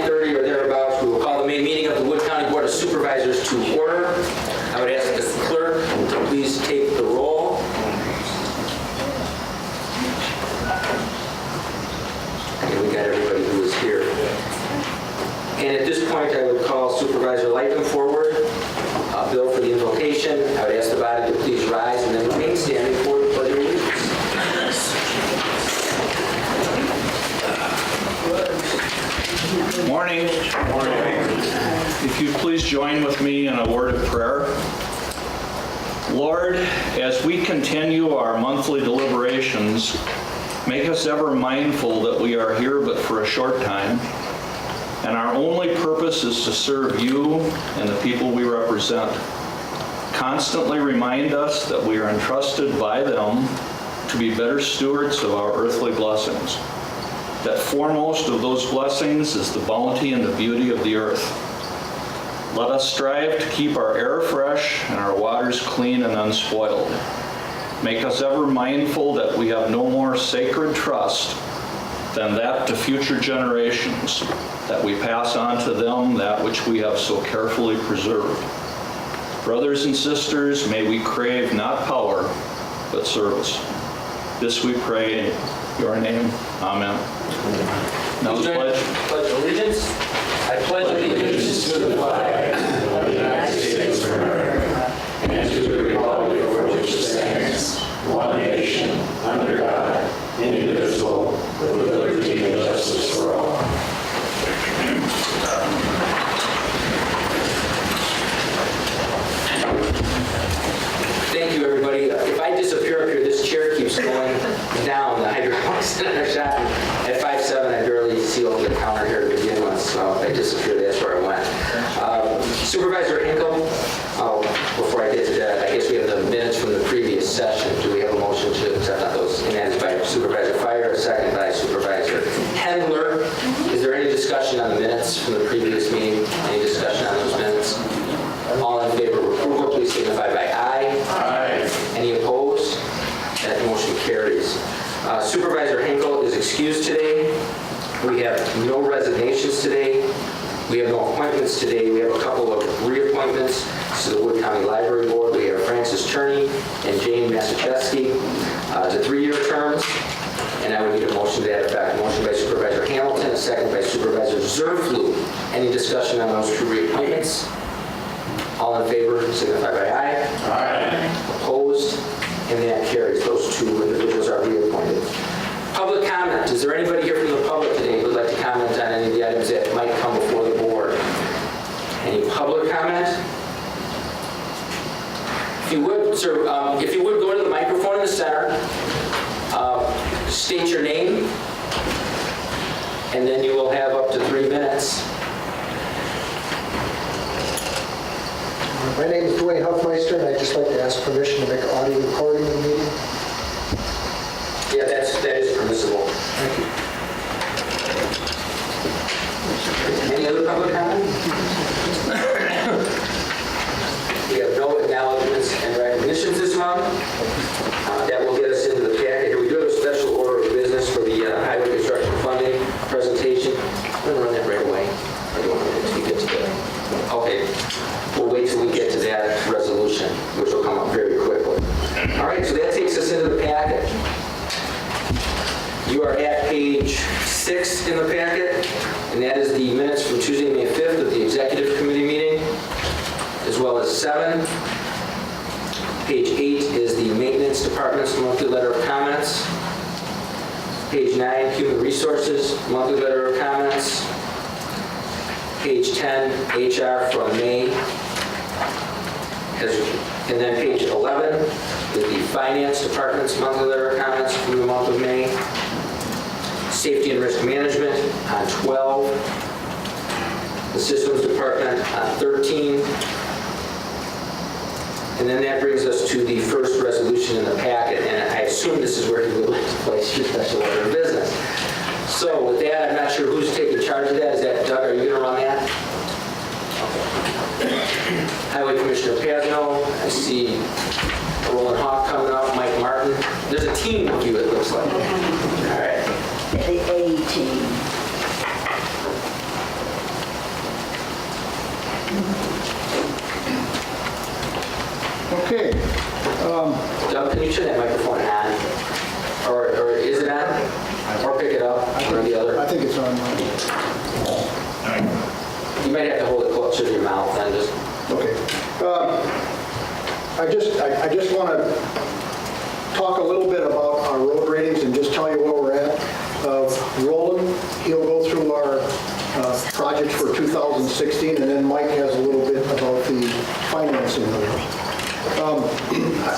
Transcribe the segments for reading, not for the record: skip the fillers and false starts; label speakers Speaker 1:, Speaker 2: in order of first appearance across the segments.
Speaker 1: 9:30 or thereabouts, we will call the main meeting of the Wood County Board of Supervisors to order. I would ask the clerk to please take the roll. Okay, we got everybody who is here. And at this point, I would call Supervisor Lightman forward. Bill for the invocation. I would ask the body to please rise and then remain standing for the pledge of allegiance.
Speaker 2: Morning. If you'd please join with me in a word of prayer. Lord, as we continue our monthly deliberations, make us ever mindful that we are here but for a short time, and our only purpose is to serve you and the people we represent. Constantly remind us that we are entrusted by them to be better stewards of our earthly blessings. That foremost of those blessings is the bounty and the beauty of the earth. Let us strive to keep our air fresh and our waters clean and unspoiled. Make us ever mindful that we have no more sacred trust than that to future generations, that we pass on to them that which we have so carefully preserved. Brothers and sisters, may we crave not power, but service. This we pray in your name. Amen. Now the pledge.
Speaker 1: Pledge allegiance. I pledge allegiance
Speaker 3: to the flag of the United States of America and to the republic for which it stands, one nation, under God, indivisible, with liberty and justice for all.
Speaker 1: Thank you, everybody. If I disappear up here, this chair keeps going down. The hydraulics in our shop. At 5'7", I barely see over the counter here to begin with, so if I disappear, that's where I went. Supervisor Hinkle, before I get to that, I guess we have the minutes from the previous session. Do we have a motion to accept those? And that is by Supervisor Fire, a second by Supervisor Hendler. Is there any discussion on the minutes from the previous meeting? Any discussion on those minutes? All in favor of approval, please signify by aye.
Speaker 3: Aye.
Speaker 1: Any opposed? That motion carries. Supervisor Hinkle is excused today. We have no resignations today. We have no appointments today. We have a couple of reappointments to the Wood County Library Board. We have Francis Cherney and Jane Massacheski to 3-year terms. And I would need a motion to that effect. Motion by Supervisor Hamilton, a second by Supervisor Zerflu. Any discussion on those two reappointments? All in favor, signify by aye.
Speaker 3: Aye.
Speaker 1: Opposed? And that carries. Those two individuals are reappointed. Public comment. Is there anybody here from the public today who would like to comment on any of the items that might come before the board? Any public comment? If you would, sir, if you would go to the microphone in the center, state your name, and then you will have up to 3 minutes.
Speaker 4: My name is Dwayne Huffmeister, and I'd just like to ask permission to make an audio recording of the meeting.
Speaker 1: Yeah, that is permissible.
Speaker 4: Thank you.
Speaker 1: Any other public comment? We have no acknowledgements and recognitions this month. That will get us into the packet. Here we do have a special order of business for the highway construction funding presentation. I'm going to run that right away. Or do you want me to get to that? Okay. We'll wait till we get to that resolution, which will come up very quickly. All right, so that takes us into the packet. You are at page 6 in the packet, and that is the minutes from Tuesday, May 5th of the Executive Committee meeting, as well as 7. Page 8 is the Maintenance Department's monthly letter of comments. Page 9, Human Resources monthly letter of comments. Page 10, HR from May. And then page 11 is the Finance Department's monthly letter of comments from the month of May. Safety and Risk Management on 12. The Systems Department on 13. And then that brings us to the first resolution in the packet, and I assume this is where you would like to place your special order of business. So with that, I'm not sure who's taking charge of that. Is that Doug? Are you going to run that? Okay. Highway Commissioner Pazno. I see Roland Hawk coming up. Mike Martin. There's a team with you, it looks like. All right.
Speaker 5: The A team.
Speaker 1: Doug, can you turn that microphone on? Or is it on? Or pick it up, one or the other?
Speaker 4: I think it's on.
Speaker 1: You might have to hold it closer to your mouth then, just.
Speaker 4: Okay. I just want to talk a little bit about our road ratings and just tell you where we're at. Roland, he'll go through our projects for 2016, and then Mike has a little bit about the financing of it.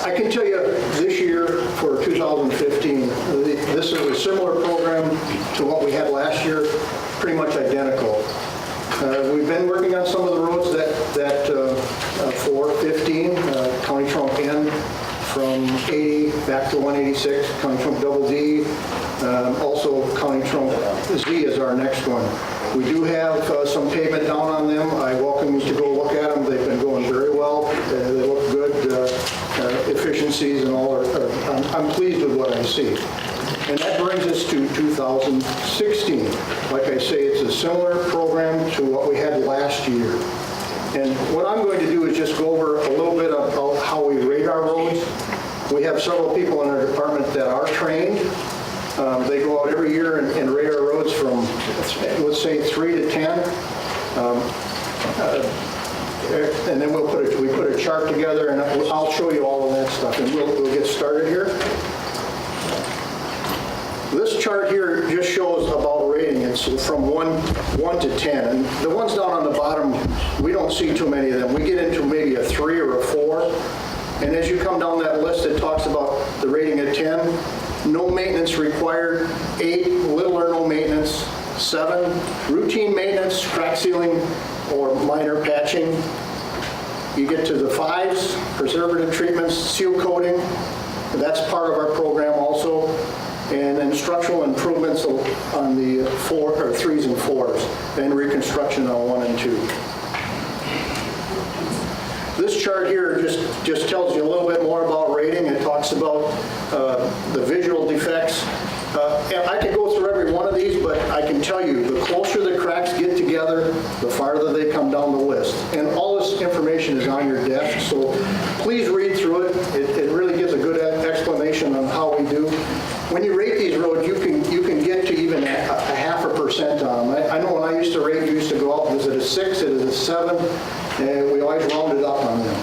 Speaker 4: I can tell you this year for 2015, this is a similar program to what we had last year, pretty much identical. We've been working on some of the roads that for 15, County Trunk N from 80 back to 186, County Trunk Double D, also County Trunk Z is our next one. We do have some pavement down on them. I welcome you to go look at them. They've been going very well. They look good, efficiencies and all. I'm pleased with what I see. And that brings us to 2016. Like I say, it's a similar program to what we had last year. And what I'm going to do is just go over a little bit of how we rate our roads. We have several people in our department that are trained. They go out every year and rate our roads from, let's say, 3 to 10. And then we put a chart together, and I'll show you all of that stuff. And we'll get started here. This chart here just shows about rating. It's from 1 to 10. And the ones down on the bottom, we don't see too many of them. We get into maybe a 3 or a 4. And as you come down that list, it talks about the rating at 10. No maintenance required. 8, little or no maintenance. 7, routine maintenance, crack sealing, or minor patching. You get to the 5s, preservative treatments, seal coating. That's part of our program also. And then structural improvements on the 3s and 4s, and reconstruction on 1 and 2. This chart here just tells you a little bit more about rating. It talks about the visual defects. And I could go through every one of these, but I can tell you, the closer the cracks get together, the farther they come down the list. And all this information is on your desk, so please read through it. It really gives a good explanation on how we do. When you rate these roads, you can get to even a 0.5% on them. I know when I used to rate, you used to go out, is it a 6, it is a 7, and we always rounded up on them.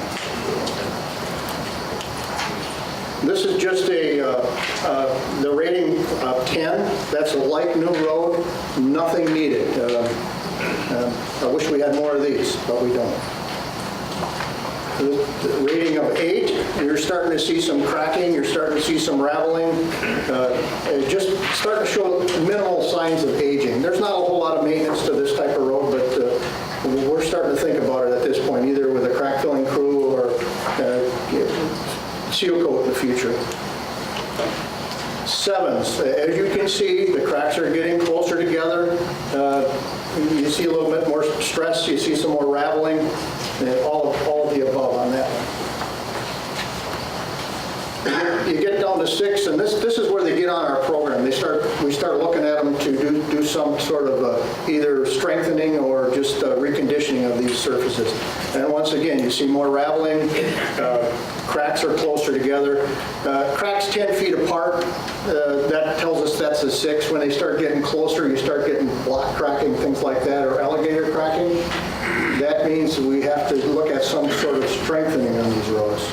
Speaker 4: This is just the rating of 10. That's a like new road, nothing needed. I wish we had more of these, but we don't. The rating of 8, you're starting to see some cracking, you're starting to see some raveling. Just starting to show minimal signs of aging. There's not a whole lot of maintenance to this type of road, but we're starting to think about it at this point, either with a crack filling crew or seal coat in the future. 7s, as you can see, the cracks are getting closer together. You see a little bit more stress, you see some more raveling, and all of the above on that one. You get down to 6, and this is where they get on our program. We start looking at them to do some sort of either strengthening or just reconditioning of these surfaces. And once again, you see more raveling, cracks are closer together. Cracks 10 feet apart, that tells us that's a 6. When they start getting closer, you start getting block cracking, things like that, or alligator cracking. That means we have to look at some sort of strengthening on these roads.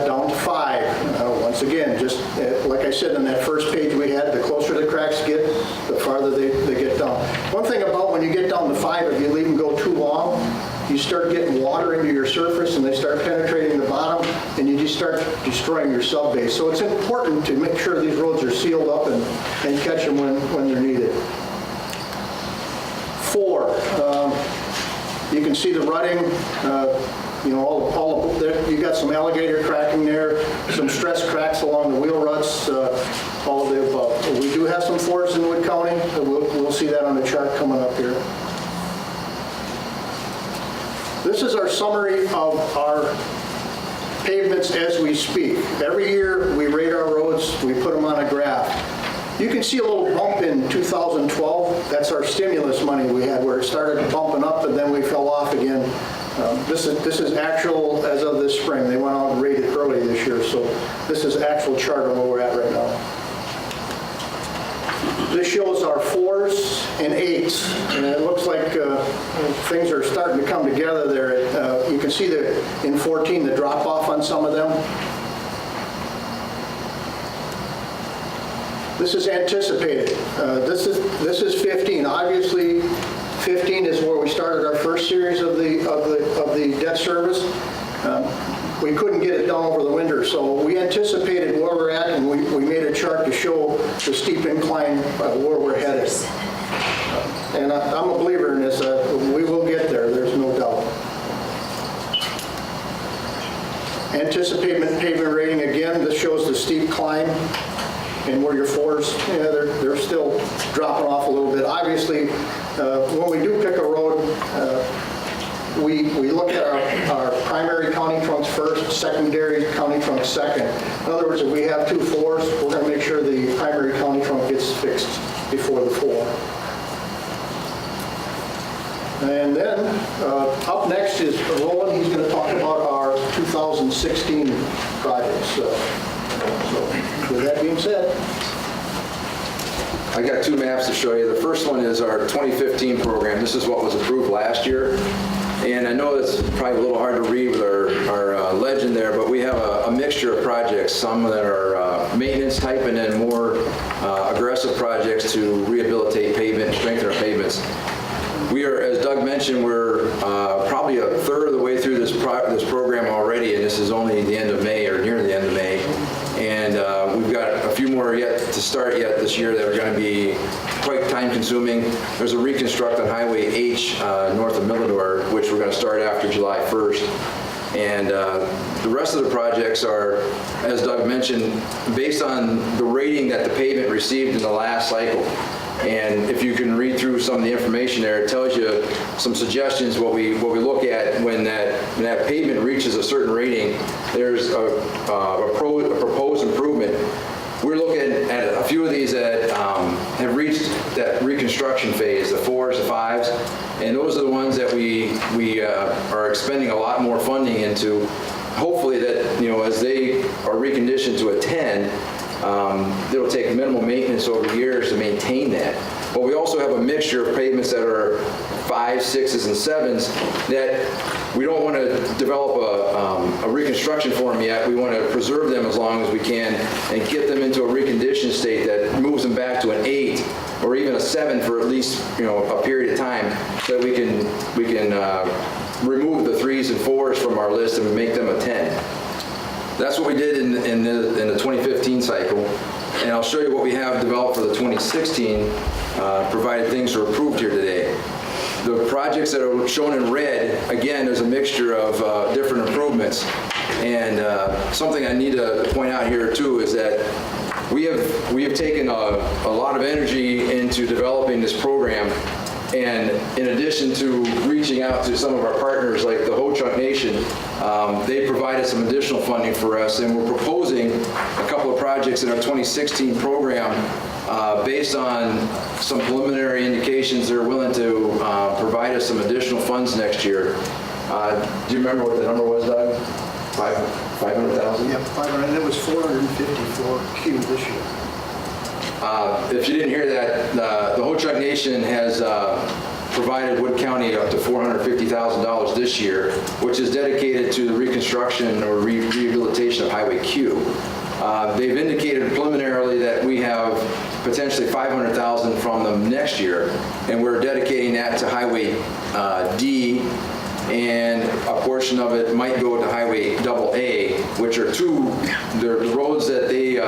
Speaker 4: Down to 5. Once again, just like I said on that first page we had, the closer the cracks get, the farther they get down. One thing about when you get down to 5, if you leave them go too long, you start getting water into your surface and they start penetrating the bottom, and you just start destroying your subbase. So it's important to make sure these roads are sealed up and catch them when they're needed. 4, you can see the rutting. All you got some alligator cracking there, some stress cracks along the wheel ruts, all of the above. We do have some 4s in Wood County. We'll see that on the chart coming up here. This is our summary of our pavements as we speak. Every year we rate our roads, we put them on a graph. You can see a little bump in 2012. That's our stimulus money we had, where it started bumping up and then we fell off again. This is actual as of this spring. They went out and rated early this year, so this is actual chart of where we're at right now. This shows our 4s and 8s, and it looks like things are starting to come together there. You can see that in 14, the drop off on some of them. This is anticipated. This is 15. Obviously, 15 is where we started our first series of the debt service. We couldn't get it done over the winter, so we anticipated where we're at, and we made a chart to show the steep incline where we're headed. And I'm a believer in this. We will get there. There's no doubt. Anticipated pavement rating again. This shows the steep climb. And where your 4s, they're still dropping off a little bit. Obviously, when we do pick a road, we look at our primary county trunks first, secondary county trunks second. In other words, if we have 2 4s, we're going to make sure the primary county trunk gets fixed before the 4. And then up next is Roland. He's going to talk about our 2016 projects. So with that being said,
Speaker 5: I got 2 maps to show you. The first one is our 2015 program. This is what was approved last year. And I know it's probably a little hard to read with our legend there, but we have a mixture of projects, some that are maintenance type and then more aggressive projects to rehabilitate pavement and strengthen our pavements. We are, as Doug mentioned, we're probably a third of the way through this program already, and this is only the end of May or near the end of May. And we've got a few more yet to start yet this year that are going to be quite time-consuming. There's a reconstruct on Highway H north of Millador, which we're going to start after July 1st. And the rest of the projects are, as Doug mentioned, based on the rating that the pavement received in the last cycle. And if you can read through some of the information there, it tells you some suggestions what we look at when that pavement reaches a certain rating. There's a proposed improvement. We're looking at a few of these that have reached that reconstruction phase, the 4s, the 5s, and those are the ones that we are expending a lot more funding into. Hopefully that, as they are reconditioned to a 10, it'll take minimal maintenance over years to maintain that. But we also have a mixture of pavements that are 5s, 6s, and 7s that we don't want to develop a reconstruction for them yet. We want to preserve them as long as we can and get them into a reconditioned state that moves them back to an 8 or even a 7 for at least a period of time, so that we can remove the 3s and 4s from our list and make them a 10. That's what we did in the 2015 cycle, and I'll show you what we have developed for the 2016, provided things are approved here today. The projects that are shown in red, again, there's a mixture of different improvements, and something I need to point out here too is that we have taken a lot of energy into developing this program. And in addition to reaching out to some of our partners like the Ho-Chunk Nation, they provided some additional funding for us, and we're proposing a couple of projects in our 2016 program based on some preliminary indications they're willing to provide us some additional funds next year. Do you remember what the number was, Doug? 500,000?
Speaker 4: Yep, 500, and it was 454 Q this year.
Speaker 5: If you didn't hear that, the Ho-Chunk Nation has provided Wood County up to $450,000 this year, which is dedicated to the reconstruction or rehabilitation of Highway Q. They've indicated preliminarily that we have potentially $500,000 from them next year, and we're dedicating that to Highway D, and a portion of it might go to Highway AA, which are the roads that they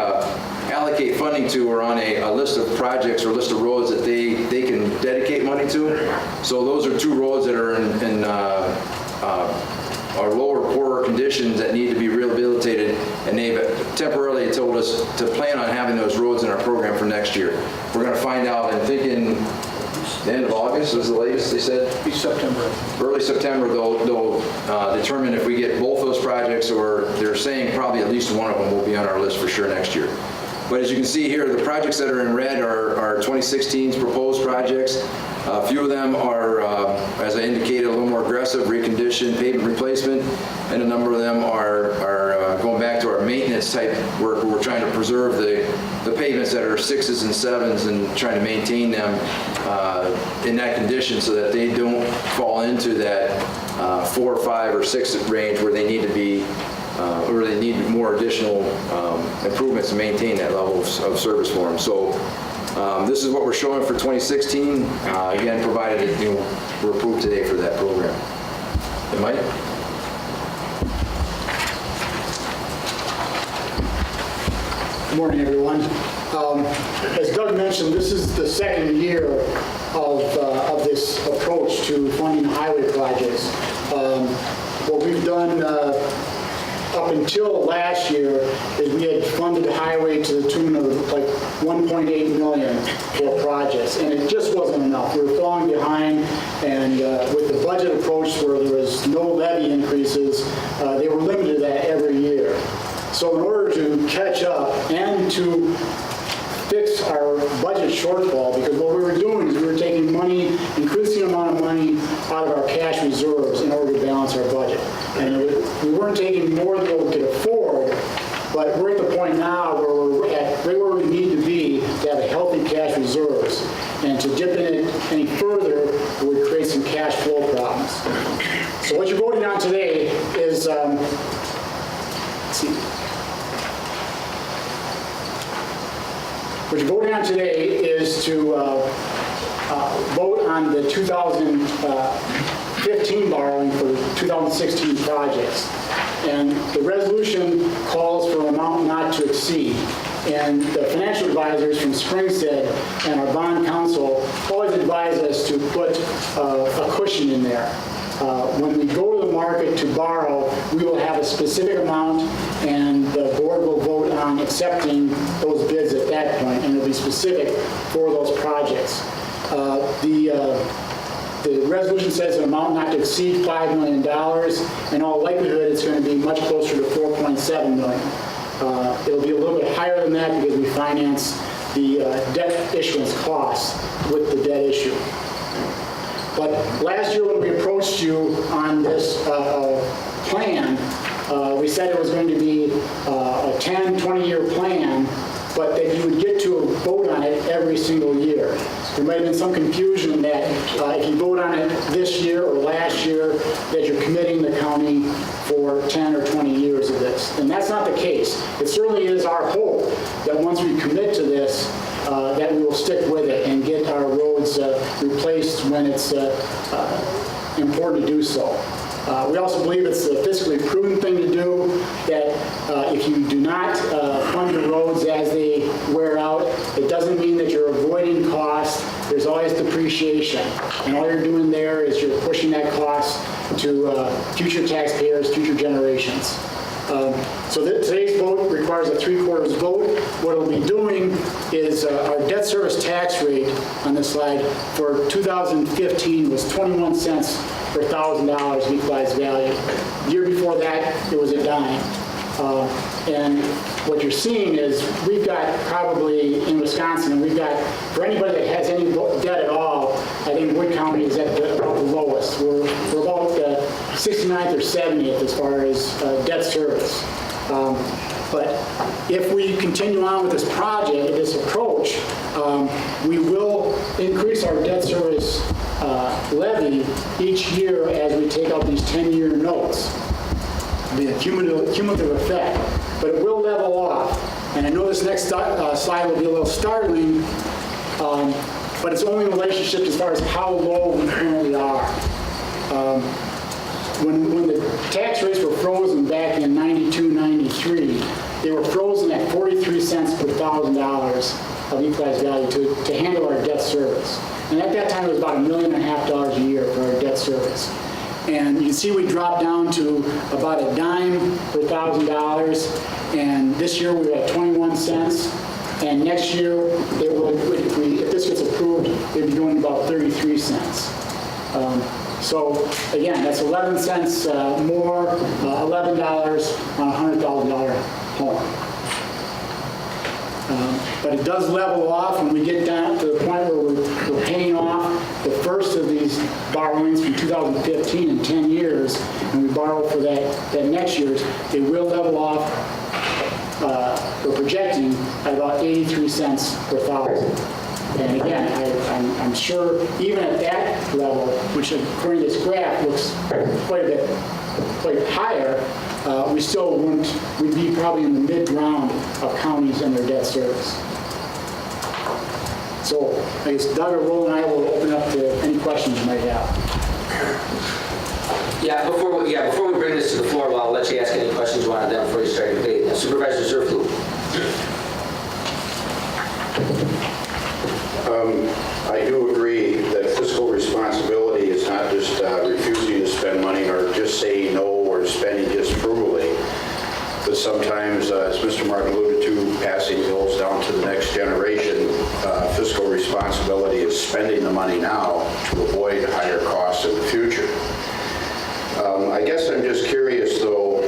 Speaker 5: allocate funding to are on a list of projects or list of roads that they can dedicate money to. So those are 2 roads that are in our lower, poorer conditions that need to be rehabilitated, and they've temporarily told us to plan on having those roads in our program for next year. We're going to find out, I'm thinking the end of August was the latest, they said?
Speaker 4: Be September.
Speaker 5: Early September, they'll determine if we get both those projects, or they're saying probably at least one of them will be on our list for sure next year. But as you can see here, the projects that are in red are 2016's proposed projects. A few of them are, as I indicated, a little more aggressive, reconditioned, pavement replacement, and a number of them are going back to our maintenance type work where we're trying to preserve the pavements that are 6s and 7s and trying to maintain them in that condition so that they don't fall into that 4, 5, or 6 range where they need to be, or they need more additional improvements to maintain that level of service for them. So this is what we're showing for 2016. Again, provided that we're approved today for that program. And Mike?
Speaker 4: Good morning, everyone. As Doug mentioned, this is the second year of this approach to funding highway projects. What we've done up until last year is we had funded the highway to the tune of like $1.8 million for projects, and it just wasn't enough. We were falling behind, and with the budget approach where there was no levy increases, they were limited to that every year. So in order to catch up and to fix our budget shortfall, because what we were doing is we were taking money, increasing the amount of money out of our cash reserves in order to balance our budget. And we weren't taking more than we could afford, but we're at the point now where we're at right where we need to be to have a healthy cash reserves. And to dip in it any further would create some cash flow problems. So what you're voting on today is, let's see. What you're voting on today is to vote on the 2015 borrowing for 2016 projects. And the resolution calls for an amount not to exceed. And the financial advisors from Springstead and our bond counsel always advise us to put a cushion in there. When we go to the market to borrow, we will have a specific amount, and the board will vote on accepting those bids at that point, and it'll be specific for those projects. The resolution says an amount not to exceed $5 million. In all likelihood, it's going to be much closer to $4.7 million. It'll be a little bit higher than that because we finance the debt issuance costs with the debt issue. But last year when we approached you on this plan, we said it was going to be a 10, 20-year plan, but that you would get to vote on it every single year. There might have been some confusion that if you vote on it this year or last year, that you're committing the county for 10 or 20 years of this. And that's not the case. It certainly is our hope that once we commit to this, that we will stick with it and get our roads replaced when it's important to do so. We also believe it's a fiscally prudent thing to do, that if you do not fund your roads as they wear out, it doesn't mean that you're avoiding costs. There's always depreciation. And all you're doing there is you're pushing that cost to future taxpayers, future generations. So today's vote requires a 3/4 vote. What it'll be doing is our debt service tax rate on this slide for 2015 was 21 cents per $1,000 of equalized value. The year before that, it was a dime. And what you're seeing is we've got probably in Wisconsin, and we've got, for anybody that has any debt at all, I think Wood County is at about the lowest. We're about 69th or 70th as far as debt service. But if we continue on with this project, this approach, we will increase our debt service levy each year as we take out these 10-year notes. It'll be a cumulative effect, but it will level off. And I know this next slide will be a little startling, but it's only in relationship as far as how low we currently are. When the tax rates were frozen back in 92, 93, they were frozen at 43 cents per $1,000 of equalized value to handle our debt service. And at that time, it was about $1.5 million a year for our debt service. And you can see we dropped down to about a dime per $1,000. And this year, we're at 21 cents. And next year, if this gets approved, it'd be going about 33 cents. So again, that's 11 cents more, $11 on a $100,000 home. But it does level off when we get down to the point where we're paying off
Speaker 6: the first of these borrowings from 2015 in 10 years, and we borrow for that next year's, it will level off, we're projecting at about 83 cents per thousand. And again, I'm sure even at that level, which according to this graph looks quite higher, we still we'd be probably in the mid-round of counties and their debt service. So I guess Doug or Roland and I will open up to any questions you might have.
Speaker 1: Before we bring this to the floor, well, I'll let you ask any questions you want to them before you start debate. Supervisor Zerflu.
Speaker 3: I do agree that fiscal responsibility is not just refusing to spend money or just saying no or spending just frugally, but sometimes, as Mr. Martin alluded to, passing bills down to the next generation. Fiscal responsibility is spending the money now to avoid higher costs in the future. I guess I'm just curious, though,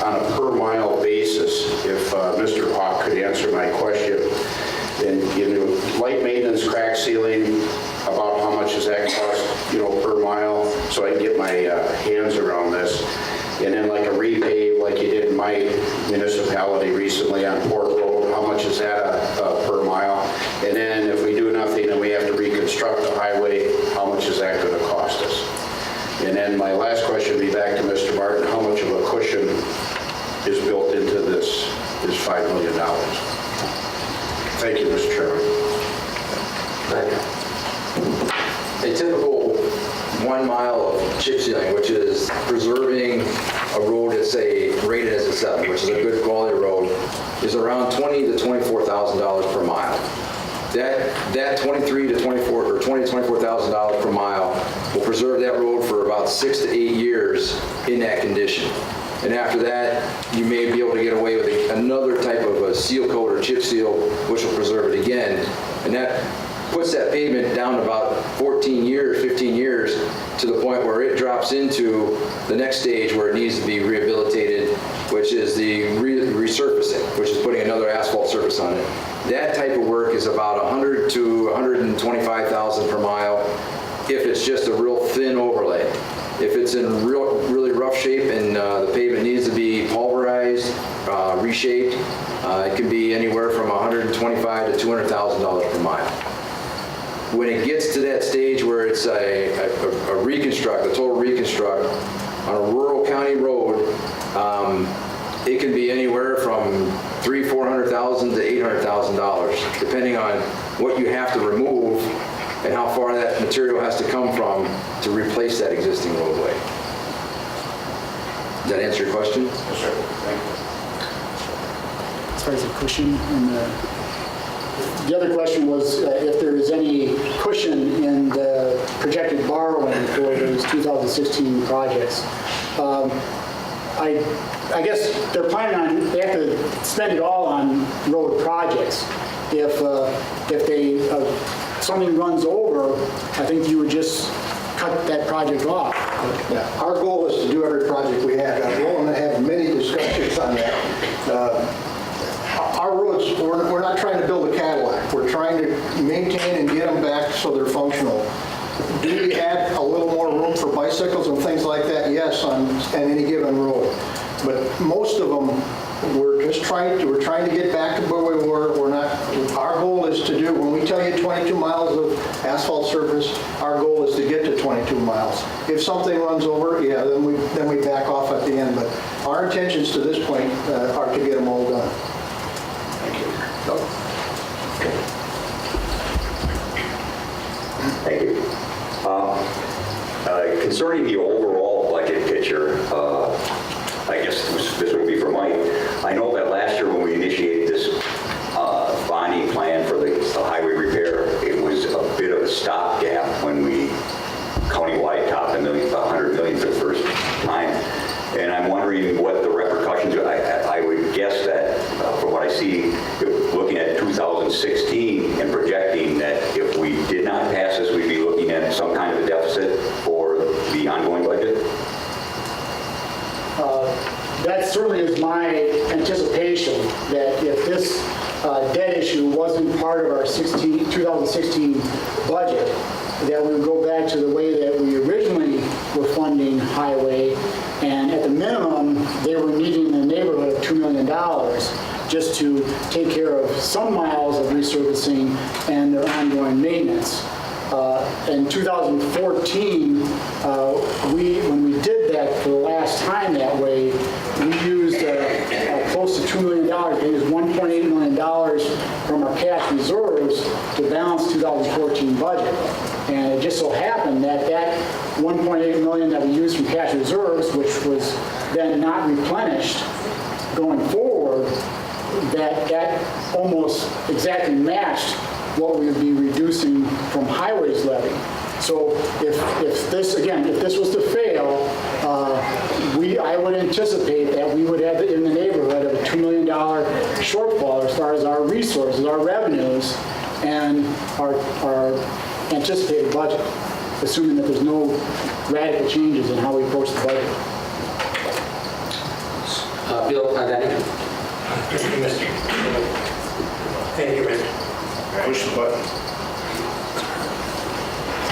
Speaker 3: on a per mile basis, if Mr. Hawk could answer my question. And, light maintenance, crack sealing, about how much does that cost, per mile, so I can get my hands around this. And then like a repave, like you did in my municipality recently on Port Road, how much is that per mile? And then if we do nothing and we have to reconstruct the highway, how much is that going to cost us? And then my last question would be back to Mr. Martin, how much of a cushion is built into this $5 million? Thank you, Mr. Chairman.
Speaker 5: A typical 1 mile of chip sealing, which is preserving a road that's rated as a 7, which is a good quality road, is around $20,000 to $24,000 per mile. That $23,000 to $24,000 per mile will preserve that road for about 6 to 8 years in that condition. And after that, you may be able to get away with another type of a seal coat or chip seal, which will preserve it again. And that puts that pavement down about 14 years, 15 years, to the point where it drops into the next stage where it needs to be rehabilitated, which is the resurfacing, which is putting another asphalt surface on it. That type of work is about $100,000 to $125,000 per mile if it's just a real thin overlay. If it's in really rough shape and the pavement needs to be pulverized, reshaped, it can be anywhere from $125,000 to $200,000 per mile. When it gets to that stage where it's a reconstruct, a total reconstruct on a rural county road, it can be anywhere from $300,000 to $400,000 to $800,000, depending on what you have to remove and how far that material has to come from to replace that existing roadway. Does that answer your question?
Speaker 3: Yes, sir. Thank you.
Speaker 6: As far as the cushion, and the other question was if there is any cushion in the projected borrowing for those 2016 projects. I guess they're planning on, they have to spend it all on road projects. If something runs over, I think you would just cut that project off.
Speaker 4: Yeah, our goal is to do every project we have. Roland and I have many discussions on that. Our roads, we're not trying to build a Cadillac. We're trying to maintain and get them back so they're functional. Do we add a little more room for bicycles and things like that? Yes, on any given road. But most of them, we're trying to get back to where we were. Our goal is to do, when we tell you 22 miles of asphalt surface, our goal is to get to 22 miles. If something runs over, yeah, then we back off at the end. But our intentions to this point are to get them all done.
Speaker 3: Thank you.
Speaker 7: Thank you. Concerning the overall budget picture, I guess this would be for Mike. I know that last year when we initiated this bonding plan for the highway repair, it was a bit of a stopgap when we countywide topped $100 million for the first time. And I'm wondering what the repercussions are. I would guess that, from what I see, looking at 2016 and projecting that if we did not pass this, we'd be looking at some kind of a deficit for the ongoing budget.
Speaker 6: That certainly is my anticipation, that if this debt issue wasn't part of our 2016 budget, that we would go back to the way that we originally were funding highway, and at the minimum, they were needing in the neighborhood of $2 million just to take care of some miles of resurfacing and their ongoing maintenance. In 2014, when we did that for the last time that way, we used close to $2 million. We used $1.8 million from our cash reserves to balance 2014 budget. And it just so happened that that $1.8 million that we used from cash reserves, which was then not replenished going forward, that almost exactly matched what we would be reducing from highways levy. So if this was to fail, I would anticipate that we would have in the neighborhood of a $2 million shortfall as far as our resources, our revenues, and our anticipated budget, assuming that there's no radical changes in how we approach the budget.
Speaker 1: Bill, Danny?
Speaker 8: Thank you, Mr.
Speaker 3: Push the button.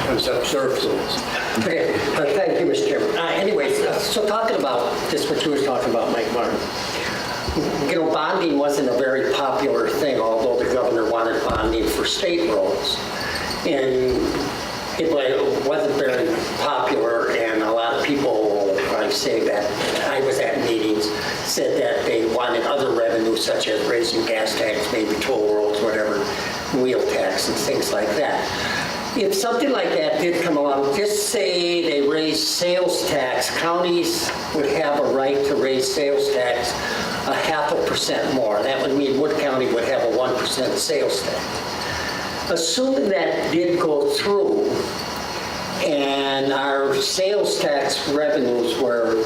Speaker 8: I was observed. Okay, thank you, Mr. Chairman. Anyways, so talking about just what you were talking about, Mike Martin. Bonding wasn't a very popular thing, although the governor wanted bonding for state roads. And it wasn't very popular, and a lot of people, I say that, I was at meetings, said that they wanted other revenues such as raising gas tax, maybe toll roads, whatever, wheel tax and things like that. If something like that did come along, just say they raise sales tax, counties would have a right to raise sales tax 0.5% more. That would mean Wood County would have a 1% sales tax. Assuming that did go through and our sales tax revenues were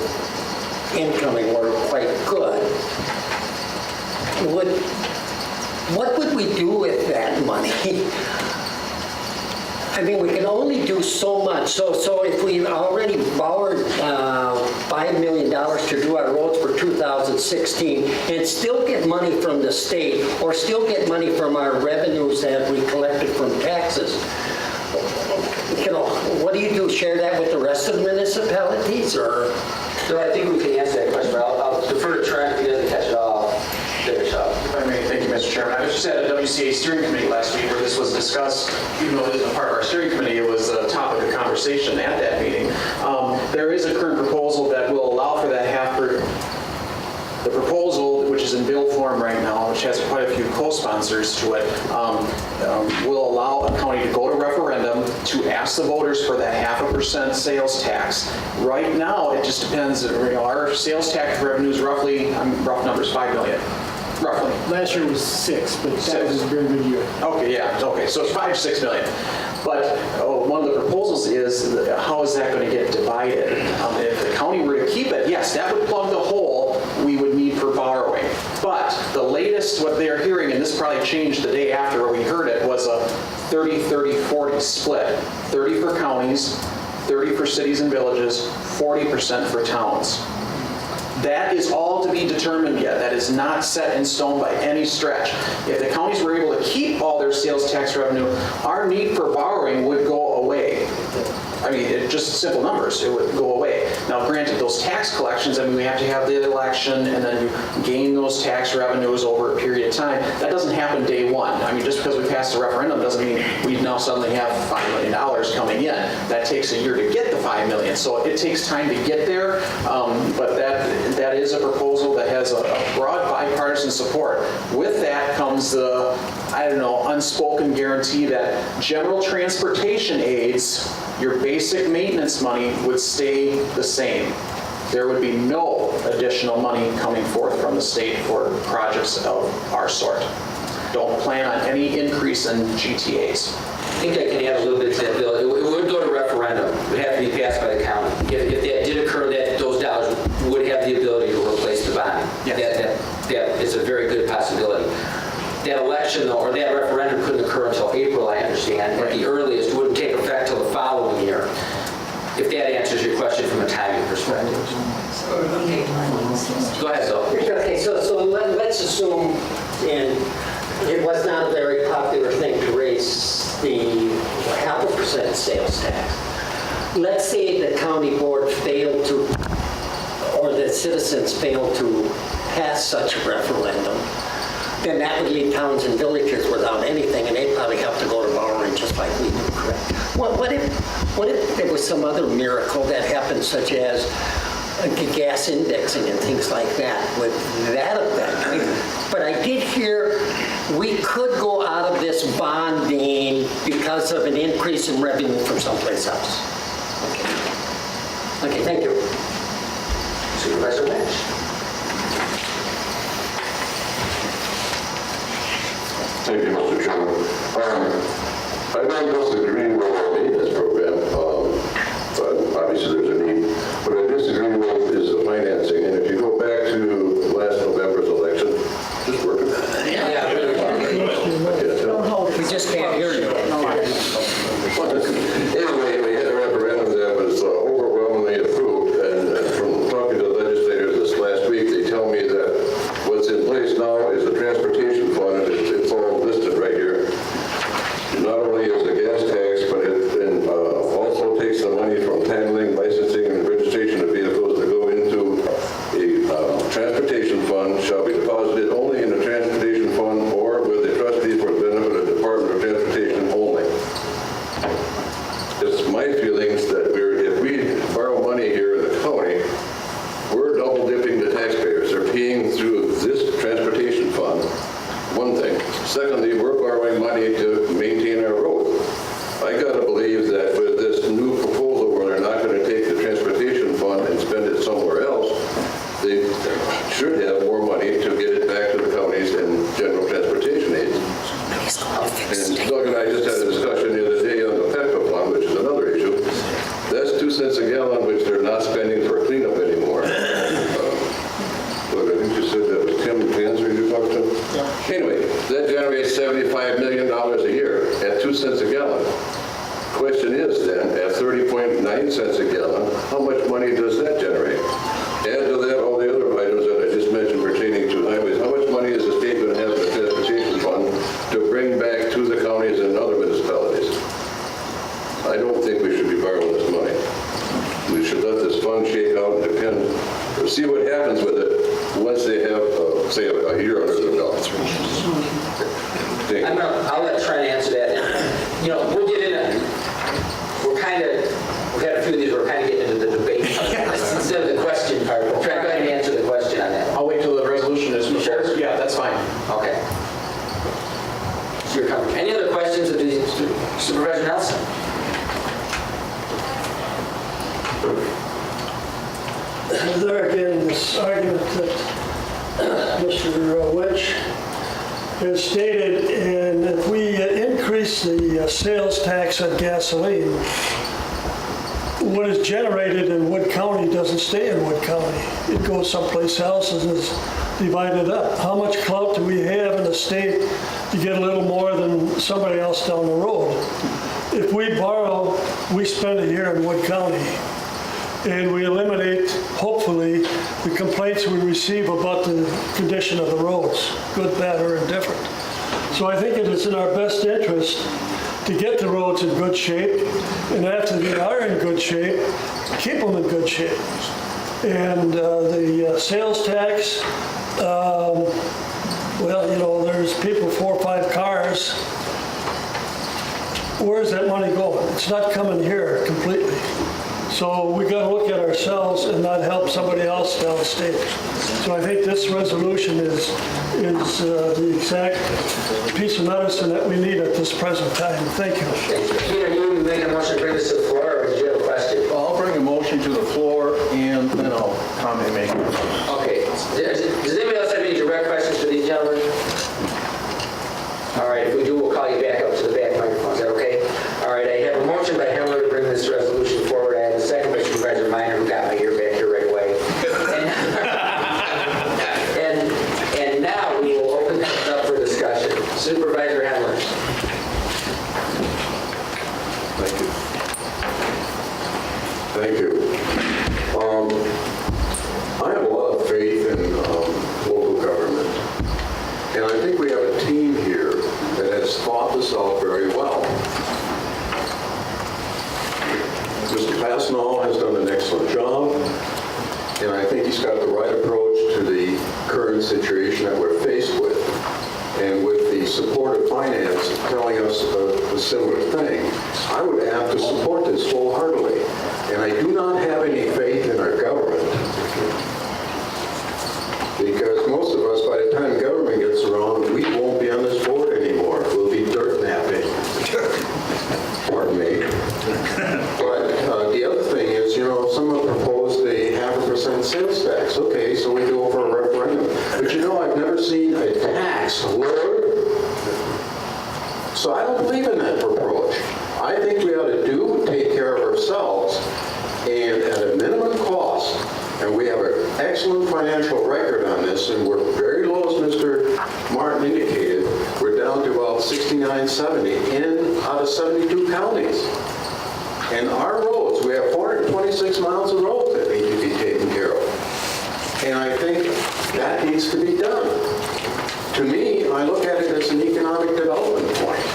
Speaker 8: incoming were quite good, what would we do with that money? I mean, we can only do so much. So if we already borrowed $5 million to do our roads for 2016 and still get money from the state or still get money from our revenues that we collected from taxes, what do you do? Share that with the rest of the municipalities, or?
Speaker 1: So I think we can answer that question, but I'll defer to Trent if he doesn't catch it all. Finish up.
Speaker 9: If I may, thank you, Mr. Chairman. I was just at a WCA steering committee last week where this was discussed. Even though it isn't part of our steering committee, it was a topic of conversation at that meeting. There is a current proposal that will allow for that the proposal, which is in bill form right now, which has quite a few co-sponsors to it, will allow a county to go to referendum to ask the voters for that 0.5% sales tax. Right now, it just depends. Our sales tax revenue is roughly, rough numbers, $5 million. Roughly.
Speaker 6: Last year was 6, but that was a very good year.
Speaker 9: Okay, yeah, okay, so it's 5 to 6 million. But one of the proposals is, how is that going to get divided? If the county were to keep it, yes, that would plug the hole we would need for borrowing. But the latest, what they're hearing, and this probably changed the day after we heard it, was a 30-30-40 split. 30 for counties, 30 for cities and villages, 40% for towns. That is all to be determined yet. That is not set in stone by any stretch. If the counties were able to keep all their sales tax revenue, our need for borrowing would go away. I mean, just simple numbers, it would go away. Now, granted, those tax collections, I mean, we have to have the election and then you gain those tax revenues over a period of time. That doesn't happen day one. I mean, just because we passed a referendum doesn't mean we now suddenly have $5 million coming in. That takes a year to get the $5 million. So it takes time to get there, but that is a proposal that has a broad bipartisan support. With that comes the, unspoken guarantee that general transportation aids, your basic maintenance money, would stay the same. There would be no additional money coming forth from the state for projects of our sort. Don't plan on any increase in GTAs.
Speaker 1: I think I can add a little bit to that, Bill. It would go to referendum. It would have to be passed by the county. If that did occur, that those dollars would have the ability to replace the bonding.
Speaker 9: Yes.
Speaker 1: That is a very good possibility. That election, though, or that referendum couldn't occur until April, I understand. At the earliest, it wouldn't take effect till the following year. If that answers your question from a timing perspective. Go ahead, Bill.
Speaker 8: Okay, so let's assume, and it was not a very popular thing to raise the 0.5% sales tax. Let's say the county board failed to, or the citizens failed to pass such a referendum, then that would leave towns and villages without anything, and they'd probably have to go to borrowing just like we do, correct? What if there was some other miracle that happened, such as gas indexing and things like that? Would that affect? But I did hear we could go out of this bonding because of an increase in revenue from someplace else. Okay, thank you.
Speaker 1: Supervisor Lynch.
Speaker 3: Thank you, Mr. Chairman. I don't disagree with our maintenance program, but obviously there's a need. What I disagree with is the financing, and if you go back to last November's election, just working.
Speaker 1: Yeah, really.
Speaker 8: We just can't hear you.
Speaker 3: Anyway, we had a referendum that was overwhelmingly approved, and from talking to legislators this last week, they tell me that what's in place now is the transportation fund, and it's all listed right here. Not only is the gas tax, but it also takes the money from handling, licensing, and registration of vehicles that go into a transportation fund shall be deposited only in the transportation fund or with the trustee for the benefit of the Department of Transportation only. It's my feelings that if we borrow money here in the county, we're double dipping the taxpayers. They're paying through this transportation fund, one thing. Secondly, we're borrowing money to maintain our roads. I gotta believe that with this new proposal where they're not gonna take the transportation fund and spend it somewhere else, they should have more money to get it back to the counties and general transportation aids. And Doug and I just had a discussion the other day on the Nepco fund, which is another issue. That's 2 cents a gallon, which they're not spending for cleanup anymore. But I think you said that was Tim Panzer you talked to? Yeah. Anyway, that generates $75 million a year at 2 cents a gallon. Question is then, at 30.9 cents a gallon, how much money does that generate? Add to that all the other items that I just mentioned pertaining to highways. How much money is the state going to have in the transportation fund to bring back to the counties and other municipalities? I don't think we should be borrowing this money. We should let this fund shake out and depend, see what happens with it once they have, say, a year under their belt.
Speaker 1: I'll let Trent answer that. You know, we'll get in we've had a few of these, we're kind of getting into the debate instead of the question part. Trent, go ahead and answer the question on that.
Speaker 9: I'll wait till the resolution is before.
Speaker 1: Sure.
Speaker 9: Yeah, that's fine.
Speaker 1: Okay. So you're coming. Any other questions of the Supervisor Nelson?
Speaker 10: There again, this argument that Mr. Welch has stated, and if we increase the sales tax on gasoline, what is generated in Wood County doesn't stay in Wood County. It goes someplace else and is divided up. How much clout do we have in the state to get a little more than somebody else down the road? If we borrow, we spend a year in Wood County, and we eliminate, hopefully, the complaints we receive about the condition of the roads, good, bad, or indifferent. So I think it is in our best interest to get the roads in good shape, and after they are in good shape, keep them in good shape. And the sales tax, well, you know, there's people, 4 or 5 cars. Where's that money going? It's not coming here completely. So we got to look at ourselves and not help somebody else downstate. So I think this resolution is the exact piece of medicine that we need at this present time. Thank you.
Speaker 1: Peter, you making a motion to bring this to the floor, or did you have a question?
Speaker 2: Well, I'll bring a motion to the floor and then I'll comment and make it.
Speaker 1: Okay. Does anybody else have any direct questions for these gentlemen? All right, if we do, we'll call you back up to the back microphone. Is that okay? All right, I have a motion by Hemler to bring this resolution forward. I have a second by Supervisor Minor, who got my ear back here right away. And now we will open this up for discussion. Supervisor Hemler.
Speaker 3: Thank you. Thank you. I have a lot of faith in local government, and I think we have a team here that has thought this out very well. Mr. Passnall has done an excellent job, and I think he's got the right approach to the current situation that we're faced with. And with the support of finance telling us a similar thing, I would have to support this wholeheartedly. And I do not have any faith in our government, because most of us, by the time government gets around, we won't be on this board anymore. We'll be dirt napping. Pardon me. But the other thing is, someone proposed a 0.5% sales tax. Okay, so we go for a referendum. But I've never seen a tax lowered. So I don't believe in that approach. I think we ought to take care of ourselves, and at a minimum cost, and we have an excellent financial record on this, and we're very low, as Mr. Martin indicated. We're down to about 69-70 out of 72 counties. And our roads, we have 426 miles of roads that need to be taken care of. And I think that needs to be done. To me, I look at it as an economic development point.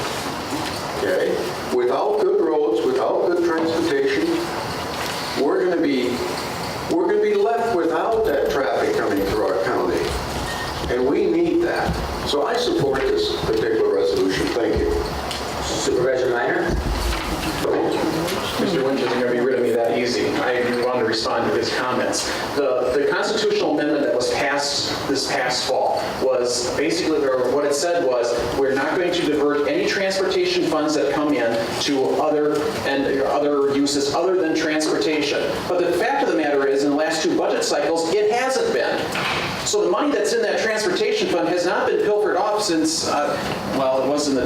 Speaker 3: Okay? Without good roads, without good transportation, we're going to be left without that traffic coming through our county. And we need that. So I support this particular resolution. Thank you.
Speaker 1: Supervisor Minor?
Speaker 9: Mr. Winch isn't going to be rid of me that easy. I wanted to respond to his comments. The constitutional amendment that was passed this past fall was basically, or what it said was, we're not going to divert any transportation funds that come in to other uses other than transportation. But the fact of the matter is, in the last 2 budget cycles, it hasn't been. So the money that's in that transportation fund has not been pilfered off since, it was in the,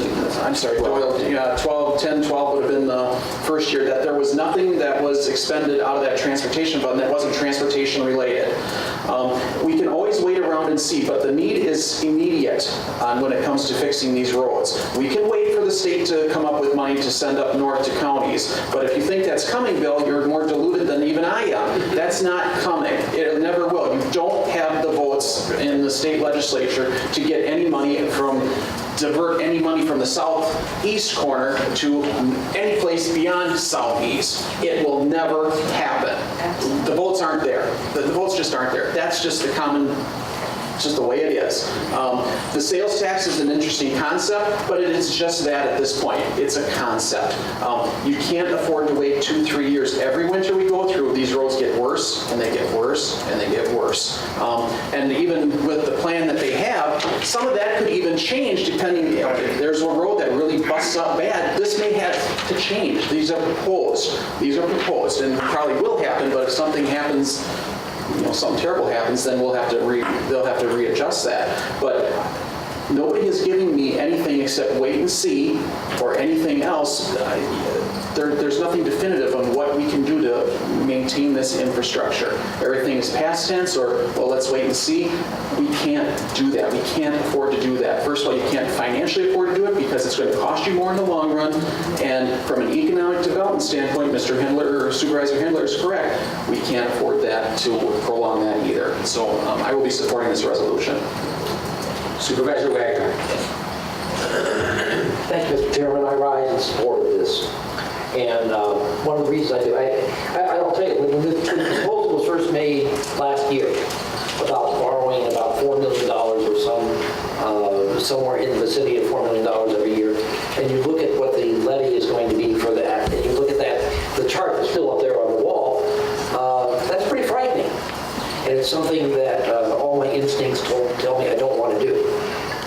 Speaker 9: 12 would have been the first year that there was nothing that was expended out of that transportation fund that wasn't transportation related. We can always wait around and see, but the need is immediate when it comes to fixing these roads. We can wait for the state to come up with money to send up north to counties, but if you think that's coming, Bill, you're more deluded than even I am. That's not coming. It never will. You don't have the votes in the state legislature to get any money divert any money from the southeast corner to any place beyond southeast. It will never happen. The votes aren't there. The votes just aren't there. That's just it's just the way it is. The sales tax is an interesting concept, but it is just that at this point. It's a concept. You can't afford to wait 2-3 years. Every winter we go through, these roads get worse, and they get worse, and they get worse. And even with the plan that they have, some of that could even change depending, if there's a road that really busts up bad, this may have to change. These are proposed. And probably will happen, but if something happens, something terrible happens, then they'll have to readjust that. But nobody is giving me anything except wait and see or anything else. There's nothing definitive on what we can do to maintain this infrastructure. Everything is past tense or, let's wait and see. We can't do that. We can't afford to do that. First of all, you can't financially afford to do it because it's going to cost you more in the long run. And from an economic development standpoint, Mr. Hindler or Supervisor Hindler is correct. We can't afford that to prolong that either. So I will be supporting this resolution.
Speaker 1: Supervisor Wagner.
Speaker 11: Thank you, Mr. Chairman. I rise in support of this. And one of the reasons I do, I'll tell you, when the proposal was first made last year about borrowing about $4 million or somewhere in the vicinity of $4 million every year, and you look at what the levy is going to be for that, and you look at that, the chart that's still up there on the wall, that's pretty frightening. And it's something that all my instincts tell me I don't want to do.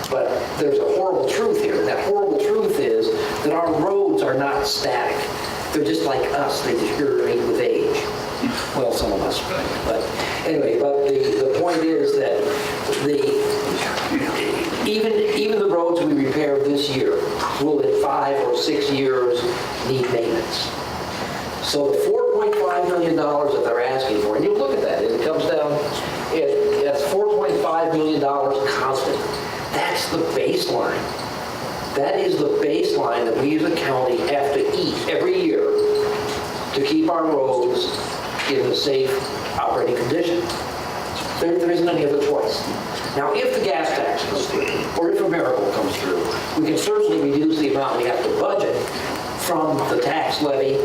Speaker 11: But there's a horrible truth here, and that horrible truth is that our roads are not static. They're just like us. They deteriorate with age. Well, some of us. But anyway, the point is that even the roads we repair this year will in 5 or 6 years need maintenance. So the $4.5 million that they're asking for, and you look at that, and it comes down, it's $4.5 million constant. That's the baseline. That is the baseline that we as a county have to eat every year to keep our roads in a safe operating condition. There isn't any other choice. Now, if the gas tax comes through, or if a miracle comes through, we can certainly reduce the amount we have to budget from the tax levy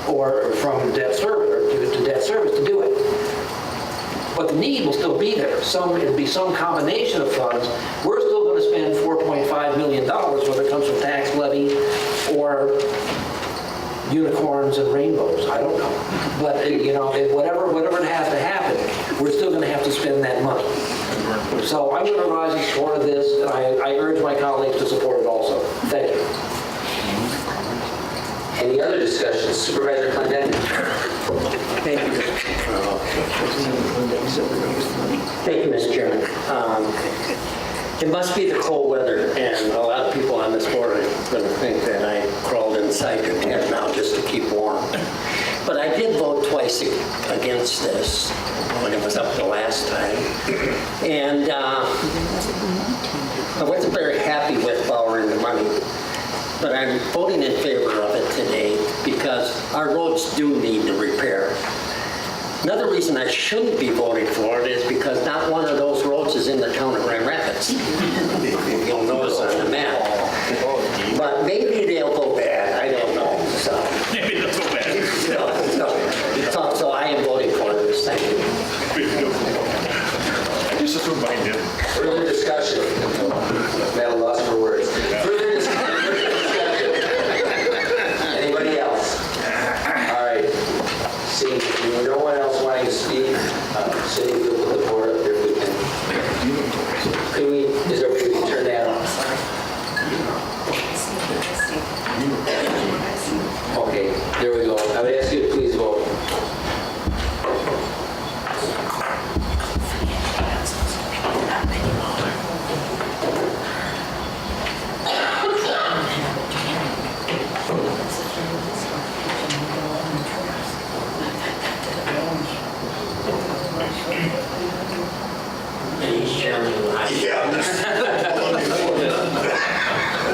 Speaker 11: or from debt service, or to debt service to do it. But the need will still be there. It'll be some combination of funds. We're still going to spend $4.5 million, whether it comes from tax levy or unicorns and rainbows, I don't know. But, whatever it has to happen, we're still going to have to spend that money. So I'm going to rise in support of this, and I urge my colleagues to support it also. Thank you.
Speaker 1: Any other discussions? Supervisor Clendon?
Speaker 8: Thank you, Mr. Chairman. It must be the cold weather, and a lot of people on this board are going to think that I crawled inside your tent now just to keep warm. But I did vote twice against this when it was up the last time. And I wasn't very happy with borrowing the money. But I'm voting in favor of it today because our roads do need the repair. Another reason I shouldn't be voting for it is because not one of those roads is in the town of Grand Rapids. You'll notice on the map. But maybe they'll go bad, I don't know. So.
Speaker 3: Maybe they'll go back.
Speaker 8: So I am voting for this, thank you.
Speaker 3: Just to remind you.
Speaker 1: Further discussion? At a loss for words. Further discussion? Anybody else? All right. Seeing no one else wanting to speak, Cindy, we'll put the board up here if we can. Is there a way we can turn that on? Okay, there we go. I would ask you to please vote.
Speaker 8: Chairman,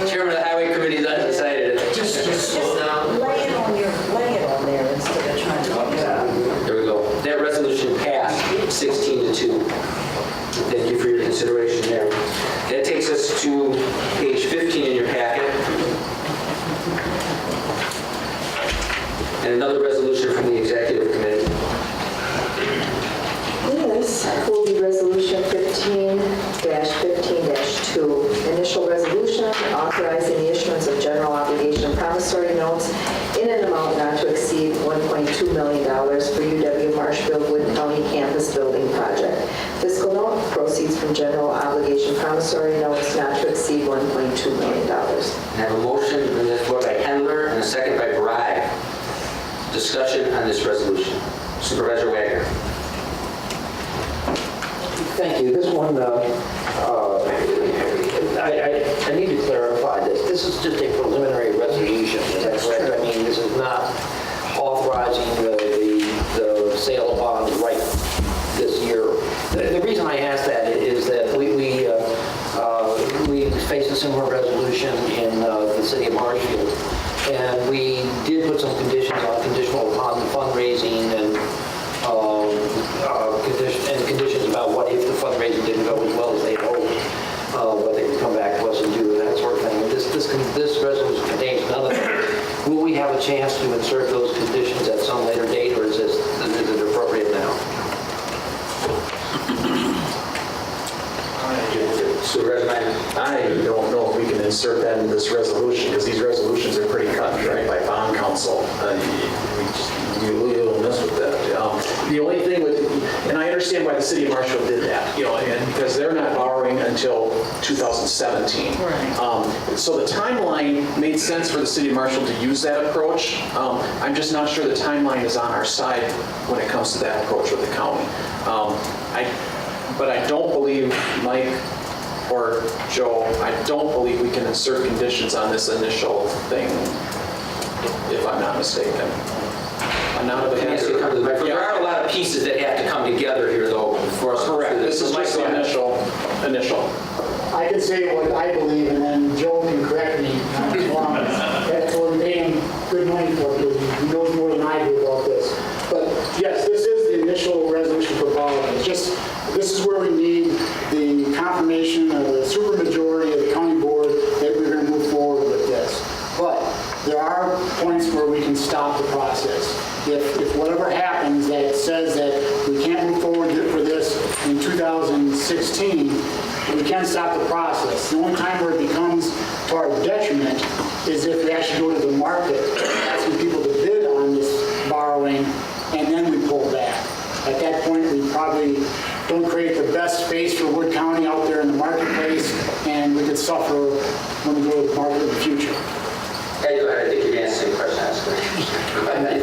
Speaker 1: Chairman of the Highway Committee is undecided.
Speaker 12: Just lay it on there instead of trying to talk about it.
Speaker 1: There we go. That resolution passed 16-2. Thank you for your consideration there. That takes us to page 15 in your packet. And another resolution from the Executive Committee.
Speaker 12: This will be Resolution 15-15-2. Initial resolution authorizing the issuance of general obligation promissory notes in an amount not to exceed $1.2 million for UW-Marshfield Wood County Campus Building Project. Fiscal note, proceeds from general obligation promissory notes not to exceed $1.2 million.
Speaker 1: I have a motion on this vote by Hendler and a second by Bragg. Discussion on this resolution. Supervisor Wagner.
Speaker 11: Thank you. This one, I need to clarify this. This is just a preliminary resolution, is that correct? I mean, this is not authorizing the sale of bonds right this year. The reason I ask that is that we faced a similar resolution in the city of Marshfield, and we did put some conditions on conditional upon the fundraising and conditions about what if the fundraising didn't go as well as they hoped, what they would come back to us and do and that sort of thing. And this resolution contains none of that. Will we have a chance to insert those conditions at some later date, or is it appropriate now?
Speaker 1: Supervisor Wagner.
Speaker 9: I don't know if we can insert that in this resolution, because these resolutions are pretty cut and dry by bond council. You'll mess with that. The only thing and I understand why the city of Marshfield did that, and because they're not borrowing until 2017. So the timeline made sense for the city of Marshfield to use that approach. I'm just not sure the timeline is on our side when it comes to that approach with the county. But I don't believe, Mike or Joe, I don't believe we can insert conditions on this initial thing, if I'm not mistaken. I'm not a
Speaker 1: There are a lot of pieces that have to come together here, though, for us.
Speaker 9: Correct. This is just the initial.
Speaker 6: I can say what I believe, and then Joe can correct me if I'm wrong. That's what we're paying good money for, because he knows more than I do about this. But yes, this is the initial resolution for borrowing. It's just, this is where we need the confirmation of the supermajority of the county board that we're going to move forward with this. But there are points where we can stop the process. If whatever happens that says that we can't move forward for this in 2016, we can stop the process. The only time where it becomes to our detriment is if we actually go to the market, asking people to bid on this borrowing, and then we pull back. At that point, we probably don't create the best space for Wood County out there in the marketplace, and we could suffer when we go to the market in the future.
Speaker 1: Hey, go ahead. I think you can answer the question.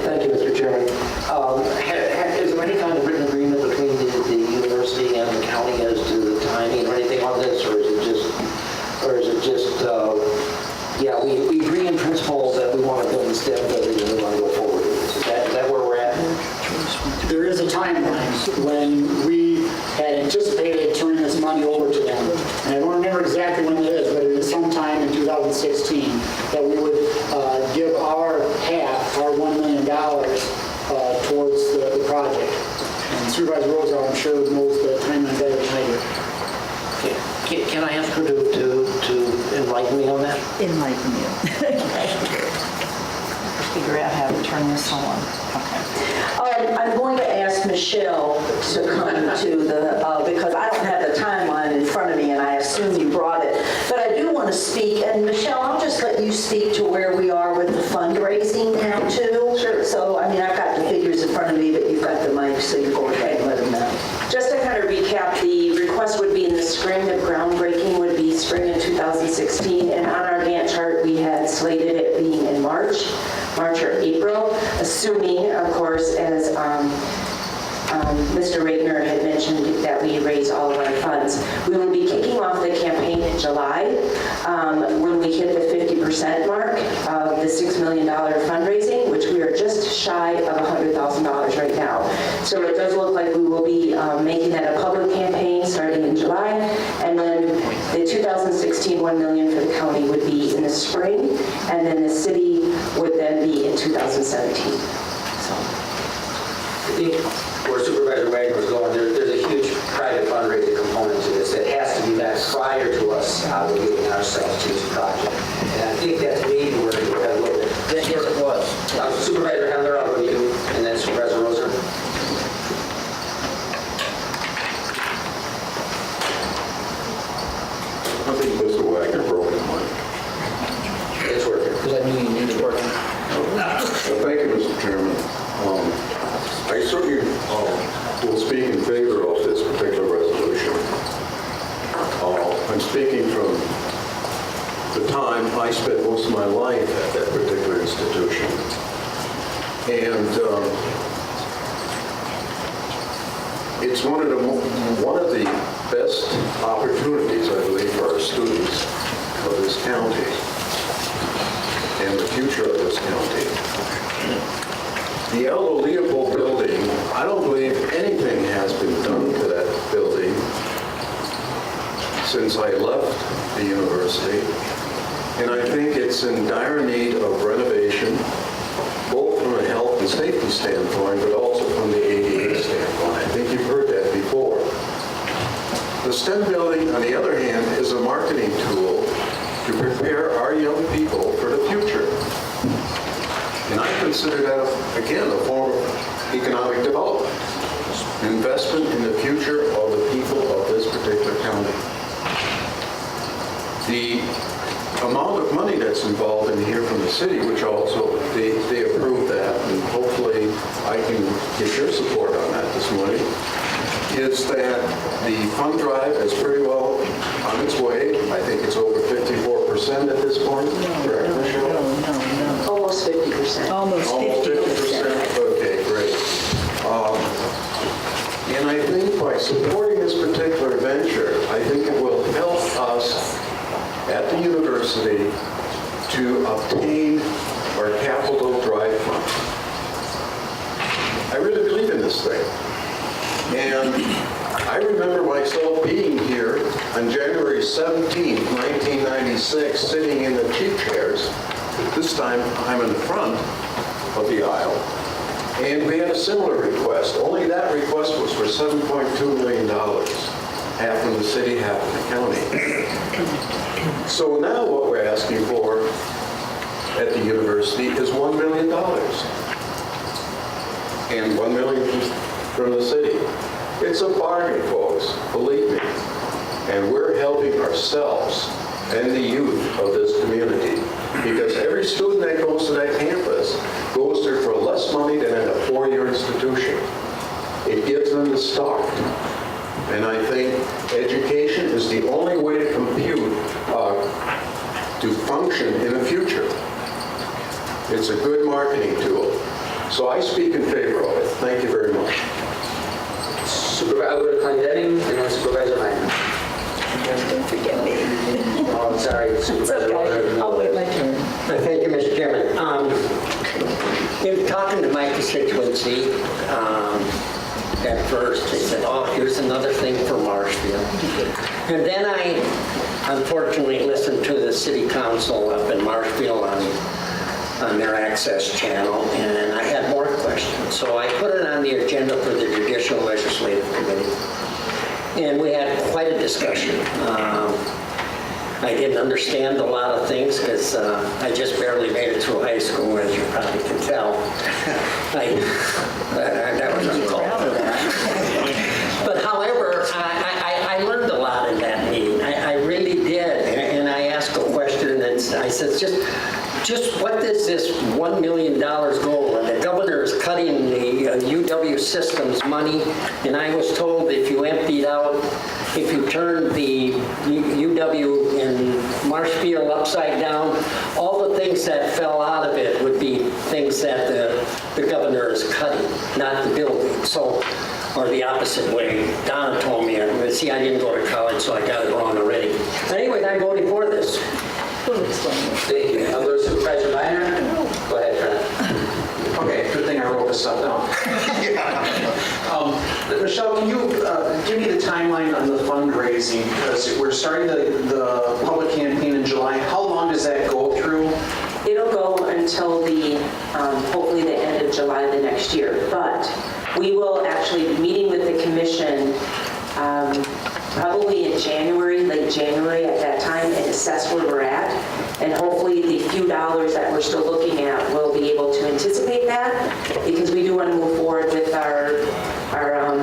Speaker 11: Thank you, Mr. Chairman. Is there any kind of written agreement between the university and the county as to the timing or anything on this, or is it just, yeah, we agree in principle that we want to build this STEM building and we want to go forward with this? Is that where we're at?
Speaker 6: There is a timeline when we had anticipated turning this money over to them. And I don't remember exactly when it is, but it is sometime in 2016 that we would give our half, our $1 million, towards the project. And Supervisor Rosar, I'm sure, knows the timeline better than I do.
Speaker 11: Can I ask her to enlighten me on that?
Speaker 13: Enlighten you. Figure out how to turn this on. Okay.
Speaker 12: I'm going to ask Michelle to come to the, because I don't have the timeline in front of me, and I assume you brought it. But I do want to speak, and Michelle, I'll just let you speak to where we are with the fundraising now, too. Sure. So, I mean, I've got the figures in front of me, but you've got the mic, so you go ahead and let them know.
Speaker 14: Just to kind of recap, the request would be in the spring, the groundbreaking would be spring of 2016, and on our Gantt chart, we had slated it being in March or April, assuming, of course, as Mr. Regner had mentioned, that we raise all of our funds. We will be kicking off the campaign in July when we hit the 50% mark of the $6 million fundraising, which we are just shy of $100,000 right now. So it does look like we will be making that a public campaign starting in July, and then the 2016 $1 million for the county would be in the spring, and then the city would then be in 2017. So.
Speaker 1: I think where Supervisor Wagner was going, there's a huge private fundraising component to this that has to be done prior to us obligating ourselves to this project. And I think that's maybe where you had a little bit.
Speaker 11: Yes, it was.
Speaker 1: Supervisor Hendler, I'll go to you, and then Supervisor Roser.
Speaker 3: I think Mr. Wagner broke his mic.
Speaker 1: It's working.
Speaker 11: Because I knew you needed work.
Speaker 3: Well, thank you, Mr. Chairman. I certainly will speak in favor of this particular resolution. I'm speaking from the time I spent most of my life at that particular institution. And it's one of the best opportunities, I believe, for our students of this county and the future of this county. The Aldo Leopold building, I don't believe anything has been done to that building since I left the university, and I think it's in dire need of renovation, both from a health and safety standpoint, but also from the ADA standpoint. I think you've heard that before. The STEM building, on the other hand, is a marketing tool to prepare our young people for the future. And I consider that, again, a form of economic development, investment in the future of the people of this particular county. The amount of money that's involved in here from the city, which also they approved that, and hopefully I can get your support on that this morning, is that the fund drive is pretty well on its way. I think it's over 54% at this point. Correct, Michelle?
Speaker 13: No.
Speaker 12: Almost 50%.
Speaker 13: Almost 50%.
Speaker 3: Okay, great. And I think by supporting this particular venture, I think it will help us at the university to obtain our capital drive fund. I really believe in this thing. And I remember myself being here on January 17, 1996, sitting in the cheap chairs. This time I'm in the front of the aisle. And we had a similar request, only that request was for $7.2 million, half from the city, half from the county. So now what we're asking for at the university is $1 million. And $1 million from the city. It's a bargain, folks, believe me. And we're helping ourselves and the youth of this community, because every student that goes to that campus goes there for less money than at a four-year institution. It gives them the start. And I think education is the only way to to function in the future. It's a good marketing tool. So I speak in favor of it. Thank you very much.
Speaker 1: Supervisor Clendenning and then Supervisor Minor.
Speaker 12: Don't forget me.
Speaker 1: Oh, I'm sorry,
Speaker 12: It's
Speaker 1: Supervisor
Speaker 12: okay.
Speaker 1: Roser.
Speaker 12: I'll wait my turn.
Speaker 8: Thank you, Mr. Chairman. In talking to my constituency, at first, they said, oh, here's another thing for Marshfield. And then I unfortunately listened to the city council up in Marshfield on their access channel, and I had more questions. So I put it on the agenda for the Judicial Legislative Committee. And we had quite a discussion. I didn't understand a lot of things because I just barely made it through high school, as you probably can tell. That was uncalled for that. But however, I learned a lot in that meeting. I really did. And I asked a question, and I said, just what does this $1 million go? And the governor is cutting the UW systems money, and I was told if you turned the UW in Marshfield upside down, all the things that fell out of it would be things that the governor is cutting, not the building. So, or the opposite way. Donna told me, see, I didn't go to college, so I got it wrong already. Anyway, I'm voting for this.
Speaker 1: Thank you. I'll go to Supervisor Minor. Go ahead, Trent.
Speaker 9: Okay, good thing I wrote this stuff down. Michelle, can you give me the timeline on the fundraising? Because we're starting the public campaign in July. How long does that go through?
Speaker 14: It'll go until the, hopefully the end of July the next year. But we will actually be meeting with the commission probably in January, late January at that time, and assess where we're at. And hopefully the few dollars that we're still looking at, we'll be able to anticipate that, because we do want to move forward with our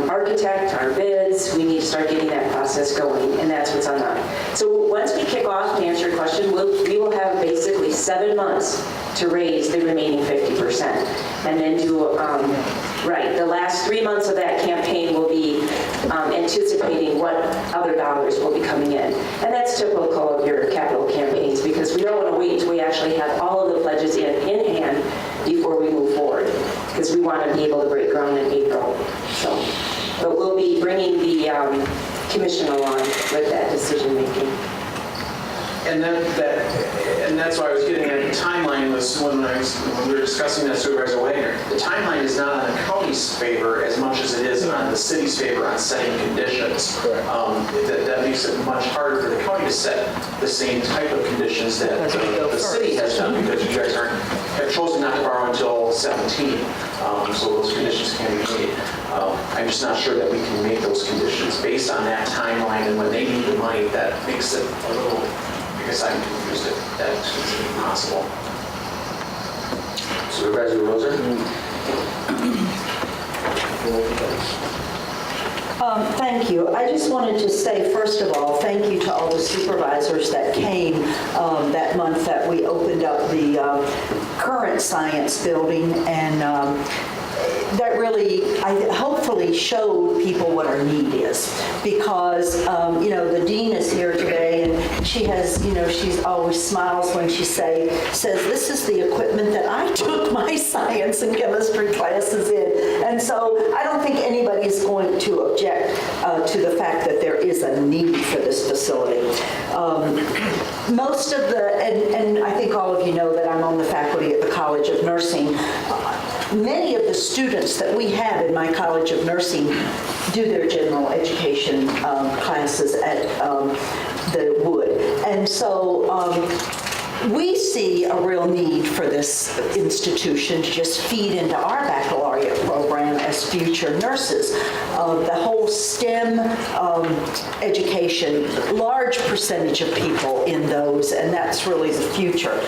Speaker 14: architect, our bids. We need to start getting that process going, and that's what's on that. So once we kick off, to answer your question, we will have basically 7 months to raise the remaining 50%. And then do, the last 3 months of that campaign will be anticipating what other dollars will be coming in. And that's typical of your capital campaigns, because we don't want to wait until we actually have all of the pledges in hand before we move forward, because we want to be able to break ground in April. So, but we'll be bringing the commission along with that decision making.
Speaker 9: And that's why I was getting at the timeline was when we were discussing that, Supervisor Wagner. The timeline is not on the county's favor as much as it is on the city's favor on setting conditions. That makes it much harder for the county to set the same type of conditions that the city has done, because you guys have chosen not to borrow until 17. So those conditions can be made. I'm just not sure that we can make those conditions based on that timeline, and when they need the money, that makes it a little, I guess I'm confused if that's possible.
Speaker 1: Supervisor Roser.
Speaker 15: Thank you. I just wanted to say, first of all, thank you to all the supervisors that came that month that we opened up the current science building, and that really, hopefully showed people what our need is, because, the dean is here today, and she has, she's always smiles when she says, this is the equipment that I took my science and chemistry classes in. And so I don't think anybody's going to object to the fact that there is a need for this facility. Most of and I think all of you know that I'm on the faculty at the College of Nursing. Many of the students that we have in my College of Nursing do their general education classes at the Wood. And so we see a real need for this institution to just feed into our baccalaureate program as future nurses. The whole STEM education, large percentage of people in those, and that's really the future.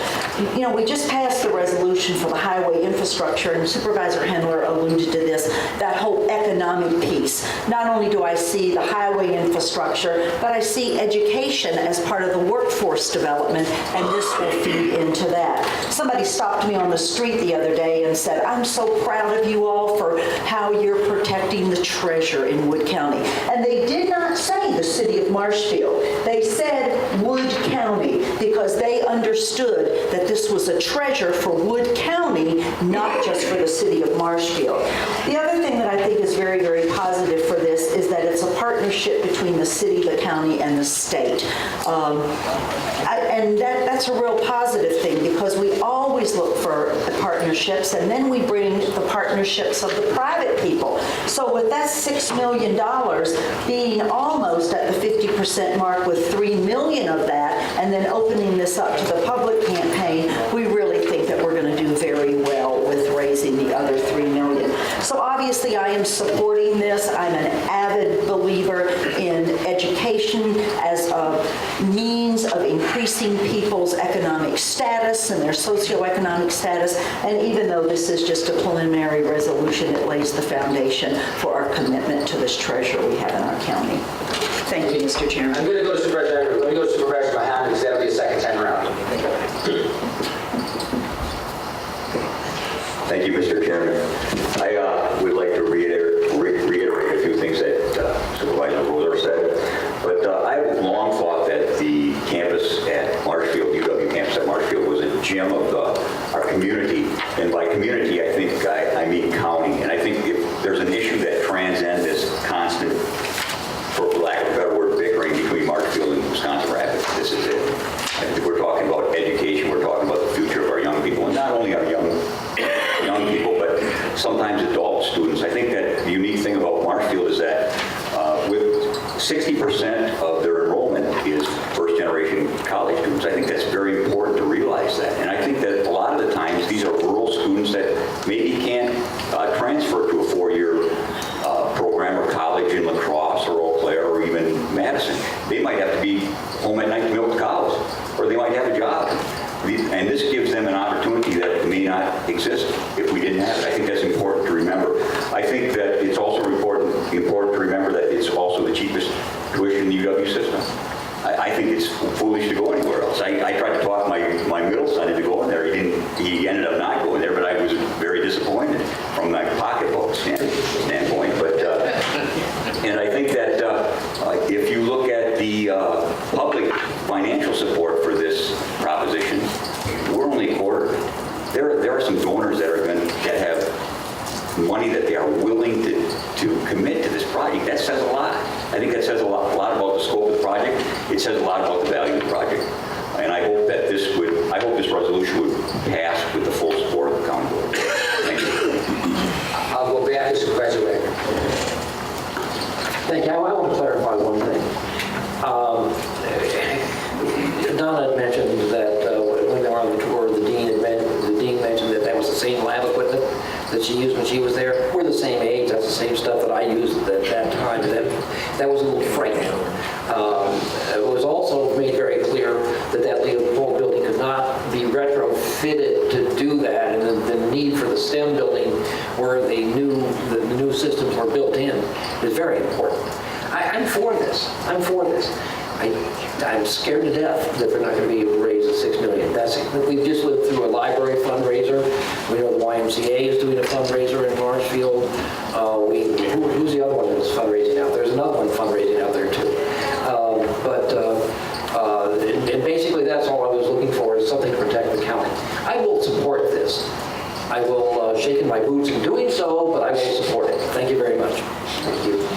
Speaker 15: You know, we just passed the resolution for the highway infrastructure, and Supervisor Hendler alluded to this, that whole economic piece. Not only do I see the highway infrastructure, but I see education as part of the workforce development, and this will feed into that. Somebody stopped me on the street the other day and said, "I'm so proud of you all for how you're protecting the treasure in Wood County." And they did not say the city of Marshfield. They said Wood County, because they understood that this was a treasure for Wood County, not just for the city of Marshfield. The other thing that I think is very, very positive for this is that it's a partnership between the city, the county, and the state. And that's a real positive thing, because we always look for the partnerships, and then we bring the partnerships of the private people. So with that $6 million being almost at the 50% mark with $3 million of that, and then opening this up to the public campaign, we really think that we're going to do very well with raising the other $3 million. So obviously I am supporting this. I'm an avid believer in education as a means of increasing people's economic status and their socioeconomic status. And even though this is just a preliminary resolution, it lays the foundation for our commitment to this treasure we have in our county. Thank you, Mr. Chairman.
Speaker 1: I'm going to go to Supervisor, let me go to Supervisor Mahan, because that'll be a second time around.
Speaker 7: Thank you, Mr. Chairman. I would like to reiterate a few things that Supervisor Roser said, but I've long thought that the campus at Marshfield, UW campus at Marshfield, was a gem of our community, and by community I think I mean county, and I think if there's an issue that transcends this constant, for lack of a better word, bickering between Marshfield and Wisconsin Rapids, this is it. I think we're talking about education, we're talking about the future of our young people, and not only our young people, but sometimes adult students. I think that the unique thing about Marshfield is that with 60% of their enrollment is first-generation college students. I think that's very important to realize that. And I think that a lot of the times these are rural students that maybe can't transfer to a four-year program or college in La Crosse or Eau Claire or even Madison. They might have to be home at night to milk the cows, or they might have a job. And this gives them an opportunity that may not exist if we didn't have it. I think that's important to remember. I think that it's also important to remember that it's also the cheapest tuition in the UW system. I think it's foolish to go anywhere else. I tried to talk my middle son into going there. He ended up not going there, but I was very disappointed from my pocketbook standpoint. But and I think that if you look at the public financial support for this proposition, we're only a quarter. There are some donors that have money that they are willing to commit to this project. That says a lot. I think that says a lot about the scope of the project. It says a lot about the value of the project. And I hope that this resolution would pass with the full support of the county board. Thank you.
Speaker 1: I'll go back to Supervisor Wagner.
Speaker 11: Thank you. I want to clarify one thing. Donna had mentioned that when they were on the tour, the dean mentioned that that was the same lab equipment that she used when she was there. We're the same age. That's the same stuff that I used at that time. That was a little frightening. It was also made very clear that that Leopold building could not be retrofitted to do that, and the need for the STEM building where the new systems were built in is very important. I'm for this. I'm scared to death that they're not going to be able to raise the $6 million. We've just lived through a library fundraiser. We know the YMCA is doing a fundraiser in Marshfield. Who's the other one that's fundraising out there? There's another one fundraising out there too. And basically that's all I was looking for, is something to protect the county. I will support this. I will shake in my boots in doing so, but I will support it. Thank you very much.
Speaker 1: Thank you.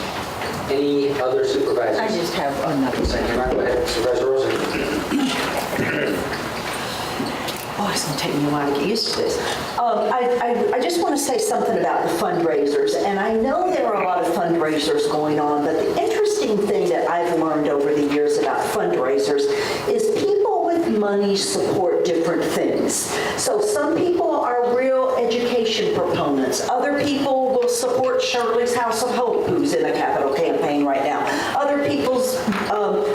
Speaker 1: Any other supervisors?
Speaker 15: I just have another
Speaker 1: Thank you, Mark. Go ahead, Supervisor Rosen.
Speaker 15: Oh, it's going to take me a while to get used to this. I just want to say something about the fundraisers. And I know there are a lot of fundraisers going on, but the interesting thing that I've learned over the years about fundraisers is people with money support different things. So some people are real education proponents. Other people will support Shirley's House of Hope, who's in a capital campaign right now. Other people's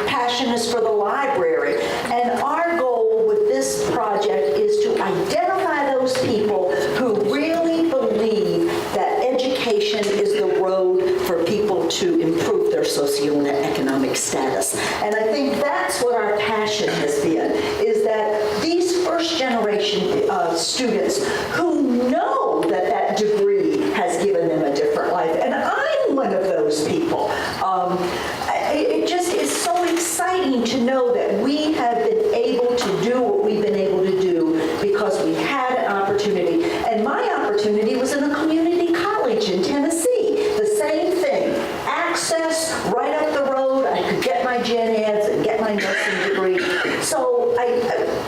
Speaker 15: passion is for the library. And our goal with this project is to identify those people who really believe that education is the road for people to improve their socioeconomic status. And I think that's what our passion has been, is that these first generation students who know that that degree has given them a different life, and I'm one of those people. It just is so exciting to know that we have been able to do what we've been able to do because we had an opportunity. And my opportunity was in a community college in Tennessee. The same thing. Access right up the road. I could get my gen eds and get my nursing degree. So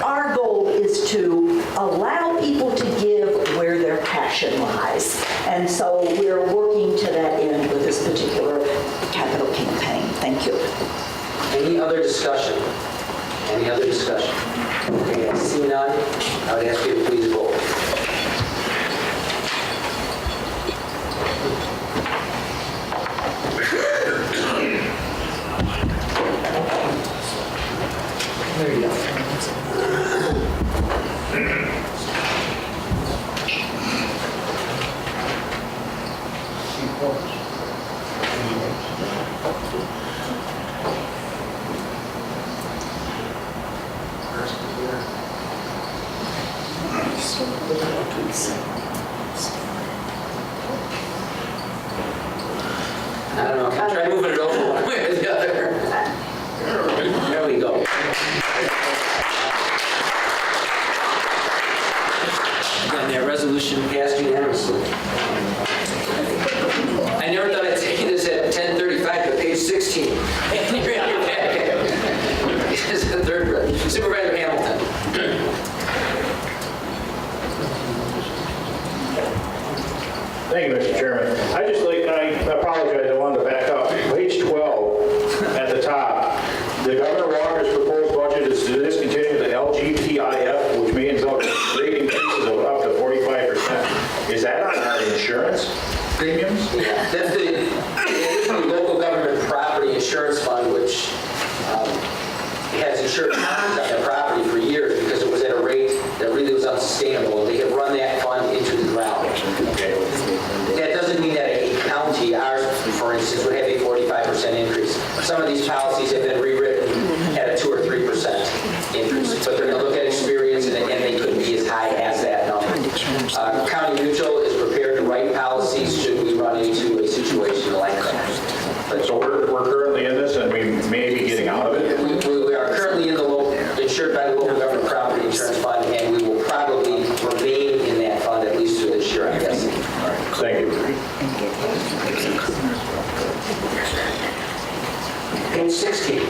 Speaker 15: our goal is to allow people to give where their passion lies. And so we're working to that end with this particular capital campaign. Thank you.
Speaker 1: Any other discussion? Any other discussion? Okay, I see none. I would ask you to please vote. There you go. I don't know, can I try moving it over one way or the other? There we go. And that resolution passed unanimously. I never thought I'd say this at 10:35, but page 16. This is the third resolution. Supervisor Hamilton.
Speaker 16: Thank you, Mr. Chairman. I apologize, I wanted to back up. Page 12 at the top, the Governor Walker's proposed budget is to discontinue the LGTIF, which means rate increases of up to 45%. Is that on our insurance premiums?
Speaker 1: That's the local government property insurance fund, which has insured bonds on their property for years because it was at a rate that really was unsustainable. They have run that fund into the ground. That doesn't mean that a county, ours for instance, would have a 45% increase. Some of these policies have been rewritten at a 2 or 3% increase, but they're going to look at experience and they could be as high as that number. County Mutual is prepared to write policies should we run into a situation like that.
Speaker 16: So we're currently in this and we may be getting out of it?
Speaker 1: We are currently in the insured by the local government property insurance fund, and we will probably remain in that fund at least through this year, I'm guessing.
Speaker 16: All right, thank you.
Speaker 1: Page 16.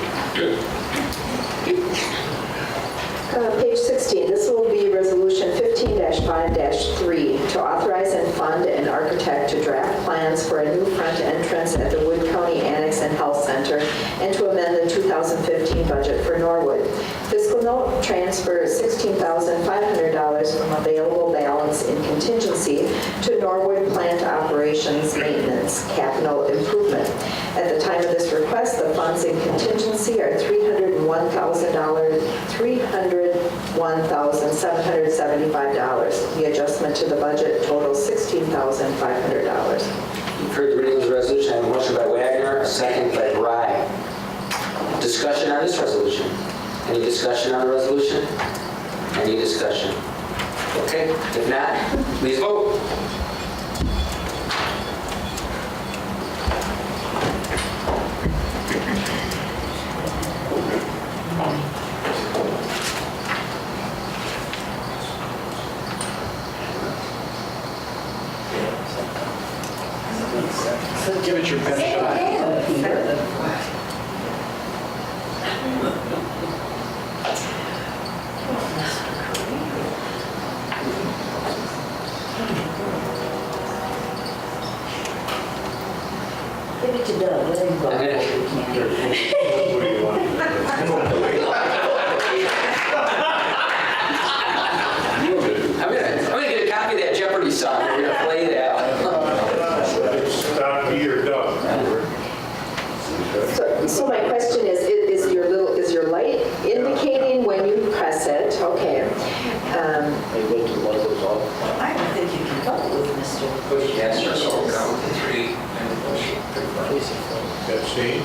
Speaker 12: Page 16, this will be Resolution 15-5-3 to authorize and fund an architect to draft plans for a new front entrance at the Wood County Annex and Health Center and to amend the 2015 budget for Norwood. Fiscal note transfer $16,500 from available balance in contingency to Norwood Plant Operations Maintenance Capital Improvement. At the time of this request, the funds in contingency are $301,775. The adjustment to the budget totals $16,500.
Speaker 1: You've heard the reading of the resolution. I have a motion by Wagner, a second by Bry. Discussion on this resolution. Any discussion on the resolution? Any discussion? Okay, if not, please vote.
Speaker 16: Give it your best shot.
Speaker 15: Give it to Doug. Let him go.
Speaker 1: I'm gonna-
Speaker 16: What do you want? 15?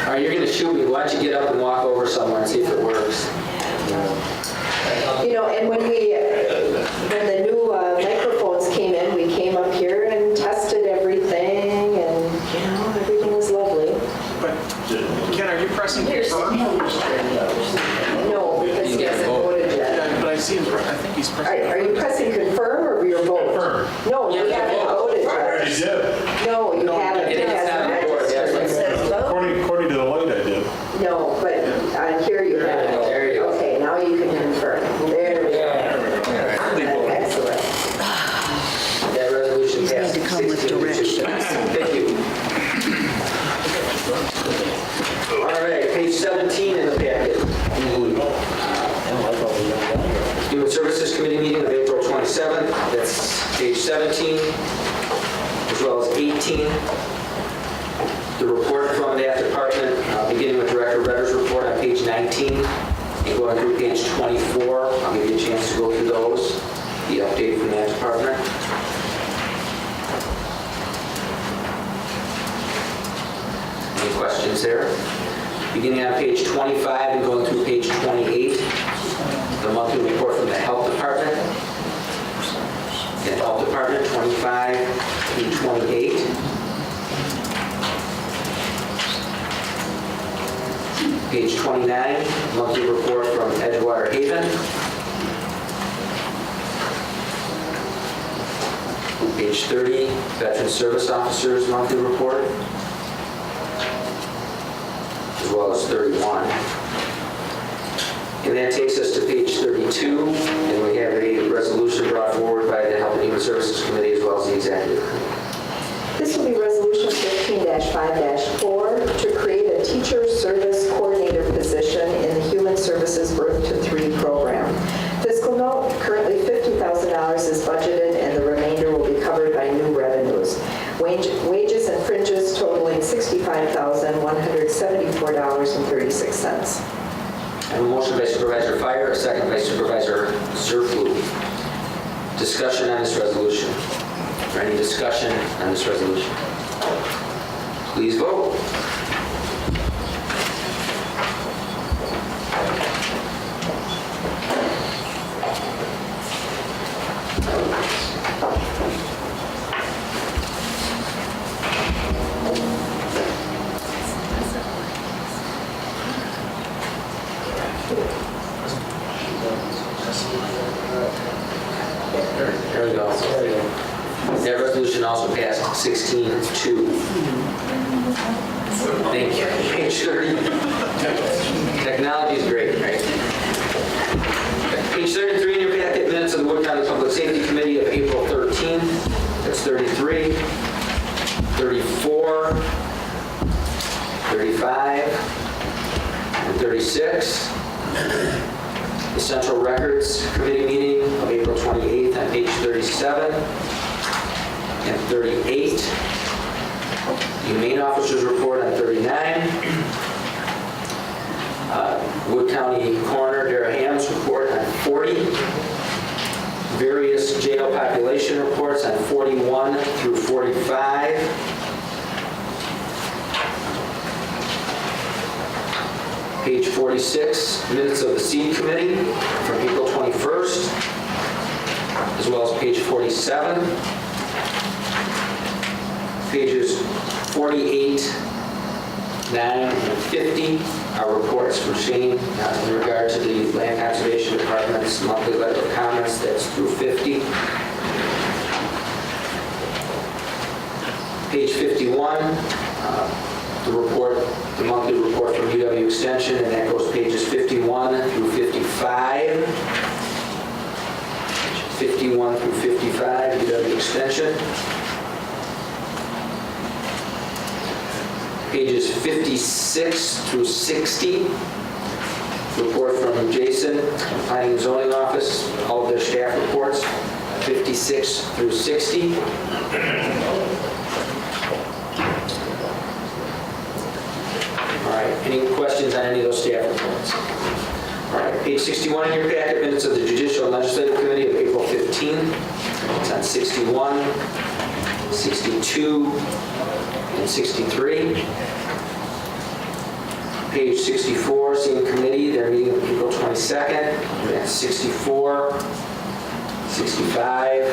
Speaker 1: All right, you're going to shoot me. Why don't you get up and walk over somewhere and see if it works?
Speaker 12: You know, and when the new microphones came in, we came up here and tested everything, and, you know, everything was lovely.
Speaker 9: But, Ken, are you pressing confirm?
Speaker 12: No, because he hasn't voted yet.
Speaker 9: Yeah, but I see him, I think he's pressing.
Speaker 12: Are you pressing confirm or your vote?
Speaker 16: Confirm.
Speaker 12: No, you haven't voted
Speaker 16: I
Speaker 12: yet.
Speaker 16: did.
Speaker 12: No, you haven't.
Speaker 1: It is not on the board, yes.
Speaker 16: According to the light, I did.
Speaker 12: No, but here you have it.
Speaker 1: There you go.
Speaker 12: Okay, now you can confirm. There we go. Excellent.
Speaker 1: That resolution passed.
Speaker 15: to come with
Speaker 1: 16-2. Thank you. All right, page 17 in the packet. Human Services Committee meeting of April 27th. That's page 17, as well as 18. The report from that department, beginning with Director Redder's report on page 19 and going through page 24. I'll give you a chance to go through those, the update from that department. Any questions there? Beginning on page 25 and going through page 28, the monthly report from the Health Department. The Health Department, 25 through 28. Page 29, monthly report from Edgewater Haven. Page 30, Veteran Service Officers monthly report, as well as 31. And that takes us to page 32, and we have a resolution brought forward by the Health and Human Services Committee as well as the Executive Committee.
Speaker 12: This will be Resolution 15-5-4 to create a Teacher Service Coordinator position in the Human Services Birth to 3 program. Fiscal note, currently $50,000 is budgeted and the remainder will be covered by new revenues. Wages and fringes totaling $65,174.36.
Speaker 1: I have a motion by Supervisor Fire, a second by Supervisor Zerflu. Discussion on this resolution. Is there any discussion on this resolution? Please vote. There we go. That resolution also passed 16-2. Thank you. Page 30. Technology is great, right? Page 33 in your packet, minutes of the Wood County Public Safety Committee of April 13th. That's 33, 34, 35, and 36. The Central Records Committee meeting of April 28th on page 37 and 38. Humane Officers Report on 39. Wood County Coroner Dara Ham's report on 40. Various jail population reports on 41 through 45. Page 46, minutes of the Seed Committee from April 21st, as well as page 47. Pages 48, 9, and 50 are reports from Shane in regard to the Land Conservation Department's monthly letter of comments. That's through 50. Page 51, the monthly report from UW Extension, and that goes pages 51 through 55. 51 through 55, UW Extension. Pages 56 through 60, report from Jason, Planning and Zoning Office, all of their staff reports, 56 through 60. All right, any questions on any of those staff reports? All right, Page 61 in your packet, minutes of the Judicial and Legislative Committee of April 15. It's on 61, 62, and 63. Page 64, same committee, their meeting of April 22nd. That's 64, 65,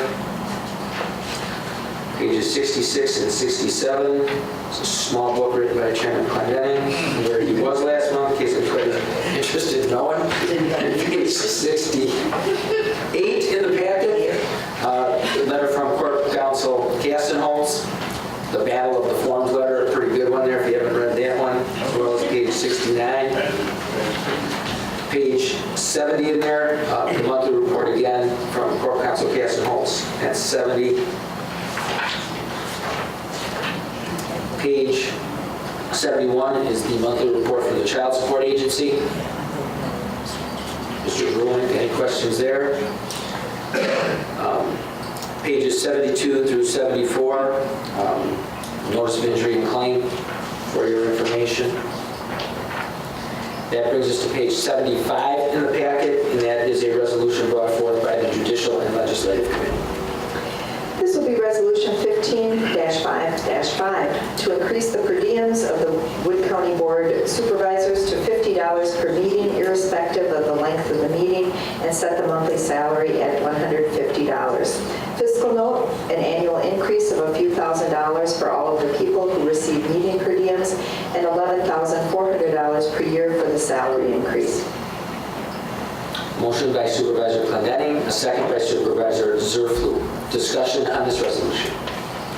Speaker 1: pages 66 and 67. It's a small book written by Chairman Clendenning, where he was last month, in case anybody's interested in knowing. Page 68 in the packet, a letter from Corp Counsel Gastenholz, the Battle of the Forms letter, a pretty good one there if you haven't read that one, as well as page 69. Page 70 in there, the monthly report again from Corp Counsel Gastenholz, that's 70. Page 71 is the monthly report from the Child Support Agency. Mr. Bruin, any questions there? Pages 72 through 74, notice of injury and claim for your information. That brings us to page 75 in the packet, and that is a resolution brought forth by the Judicial and Legislative Committee.
Speaker 12: This will be Resolution 15-5-5 to increase the per diems of the Wood County Board Supervisors to $50 per meeting, irrespective of the length of the meeting, and set the monthly salary at $150. Fiscal note, an annual increase of a few $1,000s for all of the people who receive meeting per diems, and $11,400 per year for the salary increase.
Speaker 1: Motion by Supervisor Clendenning, a second by Supervisor Zerflu. Discussion on this resolution.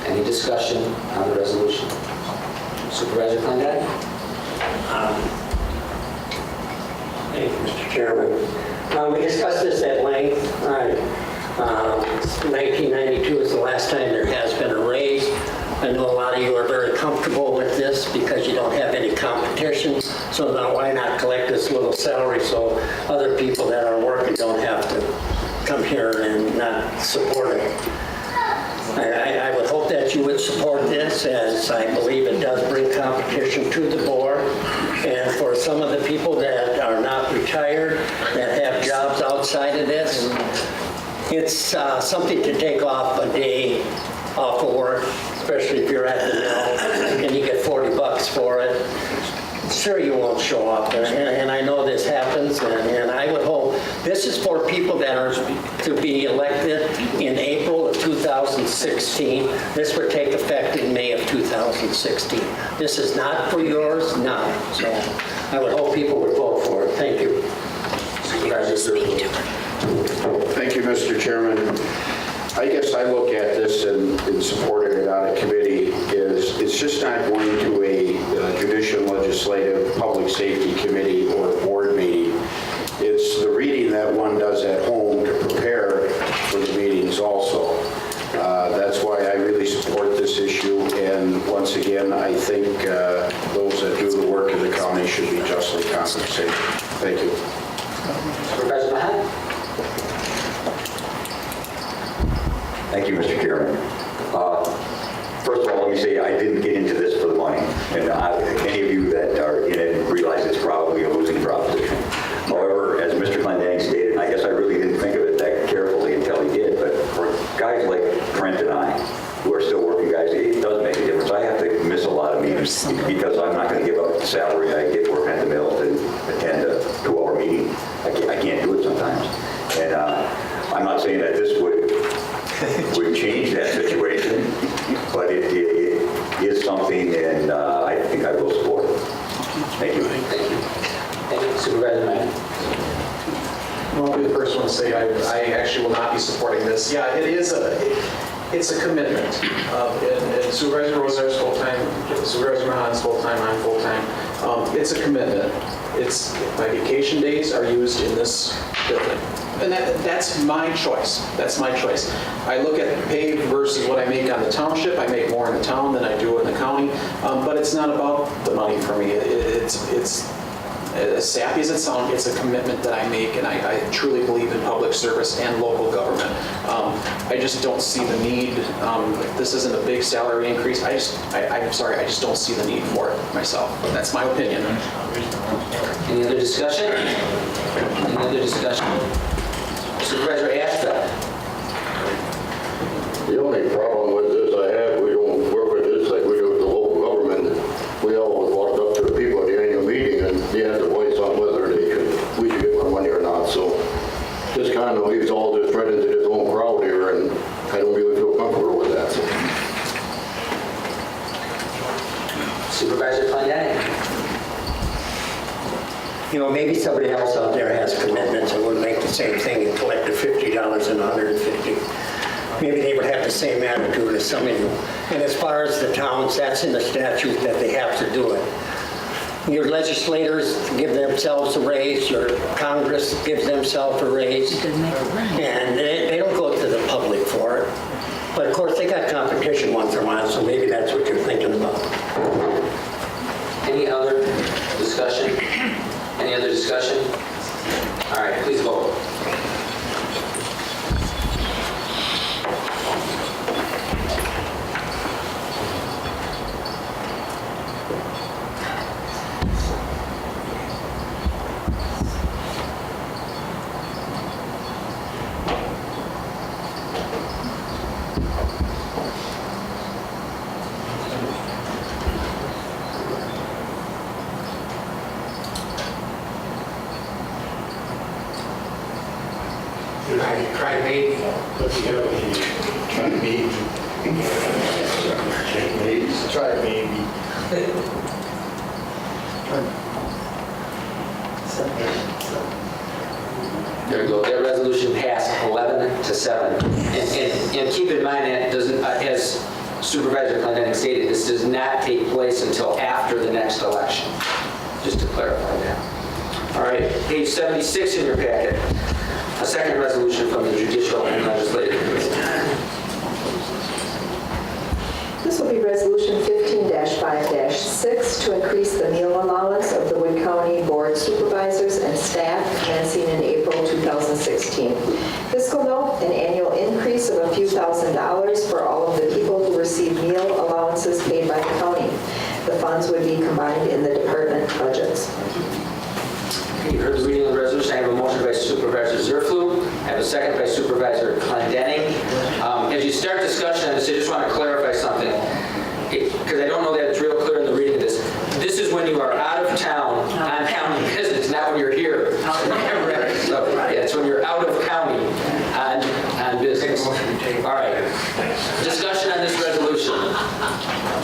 Speaker 1: Any discussion on the resolution? Supervisor Clendenning?
Speaker 8: Thank you, Mr. Chairman. We discussed this at length. 1992 is the last time there has been a raise. I know a lot of you are very comfortable with this because you don't have any competition. So now why not collect this little salary so other people that are working don't have to come here and not support it. I would hope that you would support this, as I believe it does bring competition to the board. And for some of the people that are not retired, that have jobs outside of this, it's something to take off a day off of work, especially if you're at the mill and you get $40 for it. Sure, you won't show up, and I know this happens, and I would hope this is for people that are to be elected in April of 2016. This would take effect in May of 2016. This is not for yours now, so I would hope people would vote for it. Thank you.
Speaker 3: Thank you, Mr. Chairman. I guess I look at this and supporting it on a committee is it's just not going to a judicial, legislative, public safety committee or board meeting. It's the reading that one does at home to prepare for the meetings also. That's why I really support this issue, and once again, I think those that do the work in the county should be justly compensated. Thank you.
Speaker 1: Supervisor Mahan?
Speaker 7: Thank you, Mr. Chairman. First of all, let me say I didn't get into this for the money, and any of you that are in it realize it's probably a losing proposition. However, as Mr. Clendenning stated, I guess I really didn't think of it that carefully until he did, but for guys like Trent and I, who are still working guys, it does make a difference. I have to miss a lot of meetings because I'm not going to give up the salary I get working at the mill to attend a 2-hour meeting. I can't do it sometimes. And I'm not saying that this would change that situation, but it is something, and I think I will support it. Thank you.
Speaker 1: Thank you. Thank you. Supervisor Mahan?
Speaker 9: Well, I'll be the first one to say I actually will not be supporting this. Yeah, it's a commitment. And Supervisor Rosar's full-time, Supervisor Mahan's full-time, I'm full-time. It's a commitment. My vacation days are used in this building. And that's my choice. That's my choice. I look at pay versus what I make on the township. I make more in the town than I do in the county. But it's not about the money for me. It's as sappy as it sounds, it's a commitment that I make, and I truly believe in public service and local government. I just don't see the need. This isn't a big salary increase. I'm sorry, I just don't see the need for it myself. That's my opinion.
Speaker 1: Any other discussion? Any other discussion? Supervisor Ashbell.
Speaker 3: The only problem with this I have, we don't work with this like we do with the local government. We always walk up to the people at the annual meeting and they have to voice on whether we should get more money or not. So this kind of leaves all this right into this own crowd here, and I don't really feel comfortable with that.
Speaker 1: Supervisor Clendenning.
Speaker 8: You know, maybe somebody else out there has commitments and would make the same thing and collect the $50 and $150. Maybe they would have the same attitude as some of you. And as far as the towns, that's in the statute that they have to do it. Your legislators give themselves a raise, your Congress gives themselves a raise, and they don't go to the public for it. But of course, they got competition once in a while, so maybe that's what you're thinking about.
Speaker 1: Any other discussion? Any other discussion? All right, please vote. Try to maybe.
Speaker 3: Try maybe.
Speaker 1: There we go. That resolution passed 11-7. And keep in mind that doesn't, as Supervisor Clendenning stated, this does not take place until after the next election. Just to clarify that. All right, page 76 in your packet. A second resolution from the Judicial and Legislative Committee.
Speaker 12: This will be Resolution 15-5-6 to increase the meal allowance of the Wood County Board Supervisors and staff commencing in April 2016. Fiscal note, an annual increase of a few $1,000s for all of the people who receive meal allowances paid by the county. The funds would be combined in the department budgets.
Speaker 1: You heard the reading of the resolution. I have a motion by Supervisor Zerflu. I have a second by Supervisor Clendenning. As you start discussion on this, I just want to clarify something, because I don't know that it's real clear in the reading of this. This is when you are out of town on county business, not when you're here. So, yeah, it's when you're out of county on business. All right. Discussion on this resolution.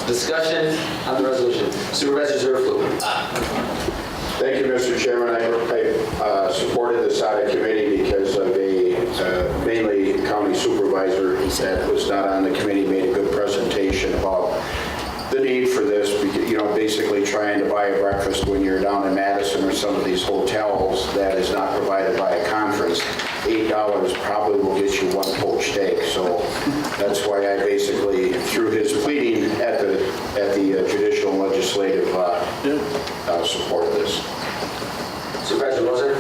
Speaker 1: Discussion on the resolution. Supervisor Zerflu.
Speaker 3: Thank you, Mr. Chairman. I supported this out of committee because of a mainly county supervisor that was not on the committee made a good presentation about the need for this, you know, basically trying to buy a breakfast when you're down in Madison or some of these hotels that is not provided by a conference. $8 probably will get you one poached egg. So that's why I basically, through his pleading at the judicial and legislative, support this.
Speaker 1: Supervisor Moser.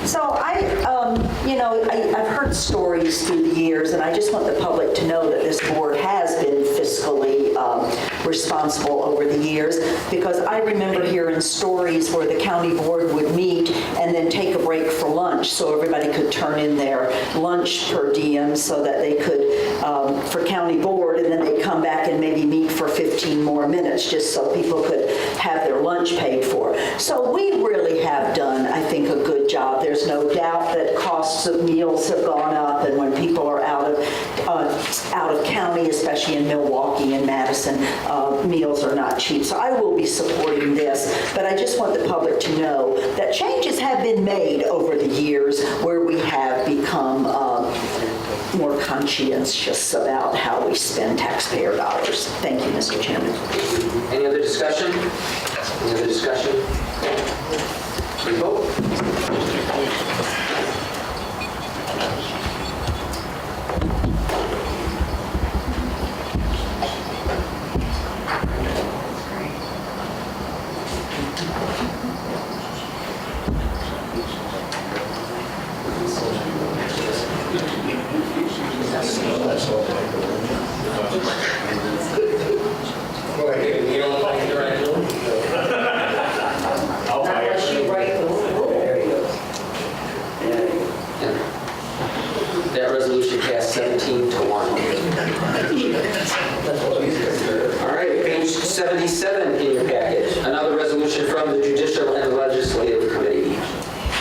Speaker 15: So I've heard stories through the years, and I just want the public to know that this board has been fiscally responsible over the years, because I remember hearing stories where the county board would meet and then take a break for lunch so everybody could turn in their lunch per diem so that they could, for county board, and then they'd come back and maybe meet for 15 more minutes just so people could have their lunch paid for. So we really have done, I think, a good job. There's no doubt that costs of meals have gone up, and when people are out of county, especially in Milwaukee and Madison, meals are not cheap. So I will be supporting this, but I just want the public to know that changes have been made over the years where we have become more conscientious about how we spend taxpayer dollars. Thank you, Mr. Chairman.
Speaker 1: Any other discussion? Any other discussion? Please vote. 77 in your package, another resolution from the Judicial and Legislative Committee.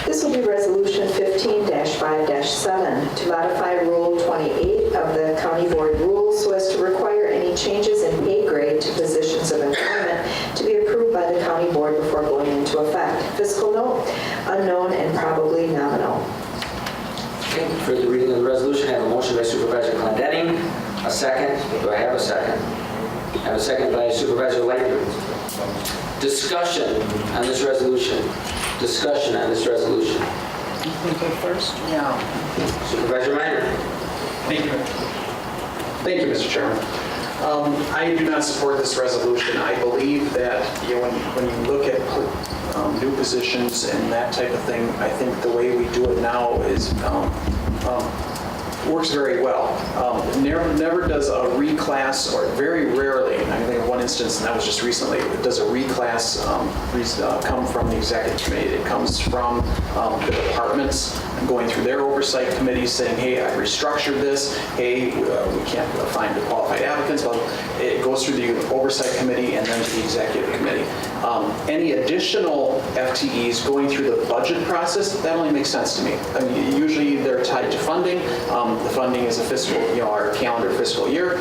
Speaker 12: This will be Resolution 15-5-7 to modify Rule 28 of the County Board rules so as to require any changes in pay grade to positions of employment to be approved by the County Board before going into effect. Fiscal note, unknown and probably nominal.
Speaker 1: Okay, for the reading of the resolution, I have a motion by Supervisor Clendenning. A second. Do I have a second? I have a second by Supervisor Leitner. Discussion on this resolution. Discussion on this resolution.
Speaker 13: You go first? Yeah.
Speaker 1: Supervisor Minor.
Speaker 9: Thank you. Thank you, Mr. Chairman. I do not support this resolution. I believe that when you look at new positions and that type of thing, I think the way we do it now is works very well. Never does a reclass, or very rarely, I think of one instance, and that was just recently, does a reclass come from the executive committee. It comes from the departments going through their oversight committees saying, hey, I restructured this, hey, we can't find the qualified applicants. Well, it goes through the oversight committee and then to the executive committee. Any additional FTEs going through the budget process, that only makes sense to me. I mean, usually they're tied to funding. The funding is a fiscal, our calendar fiscal year.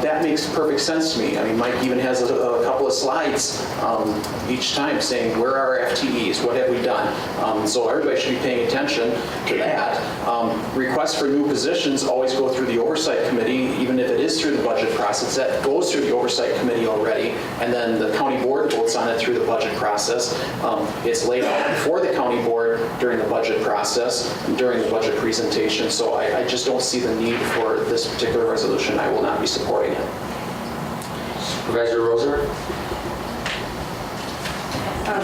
Speaker 9: That makes perfect sense to me. I mean, Mike even has a couple of slides each time saying, where are our FTEs? What have we done? So everybody should be paying attention to that. Requests for new positions always go through the oversight committee, even if it is through the budget process. That goes through the oversight committee already, and then the county board votes on it through the budget process. It's laid out before the county board during the budget process, during the budget presentation. So I just don't see the need for this particular resolution. I will not be supporting it.
Speaker 1: Supervisor Roser.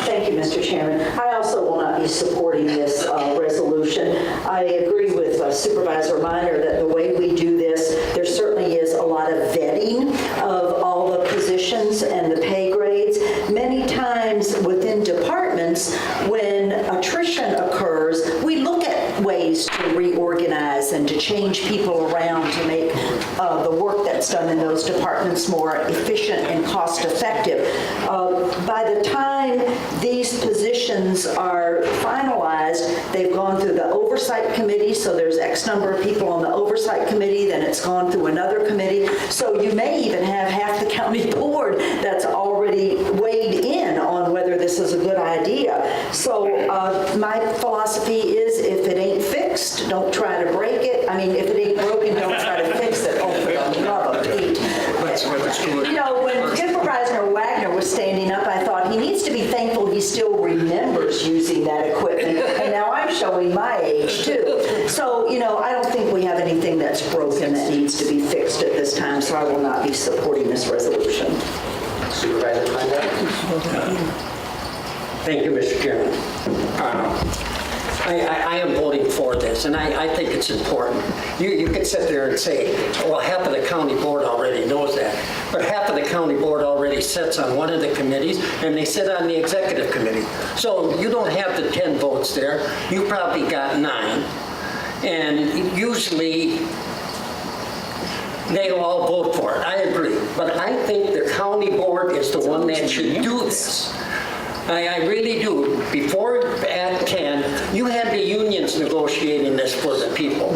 Speaker 15: Thank you, Mr. Chairman. I also will not be supporting this resolution. I agree with Supervisor Minor that the way we do this, there certainly is a lot of vetting of all the positions and the pay grades. Many times within departments, when attrition occurs, we look at ways to reorganize and to change people around to make the work that's done in those departments more efficient and cost effective. By the time these positions are finalized, they've gone through the oversight committee, so there's X number of people on the oversight committee, then it's gone through another committee. So you may even have half the county board that's already weighed in on whether this is a good idea. So my philosophy is, if it ain't fixed, don't try to break it. I mean, if it ain't broken, don't try to fix it. Oh, for the love of Pete. When Supervisor Wagner was standing up, I thought he needs to be thankful he still remembers using that equipment. And now I'm showing my age, too. So, I don't think we have anything that's broken that needs to be fixed at this time, so I will not be supporting this resolution.
Speaker 1: Supervisor Clendenning.
Speaker 8: Thank you, Mr. Chairman. I am voting for this, and I think it's important. You could sit there and say, well, half of the county board already knows that, but half of the county board already sits on one of the committees, and they sit on the executive committee. So you don't have the 10 votes there. You probably got 9. And usually, they'll all vote for it. I agree. But I think the county board is the one that should do this. I really do. Before Act 10, you had the unions negotiating this for the people.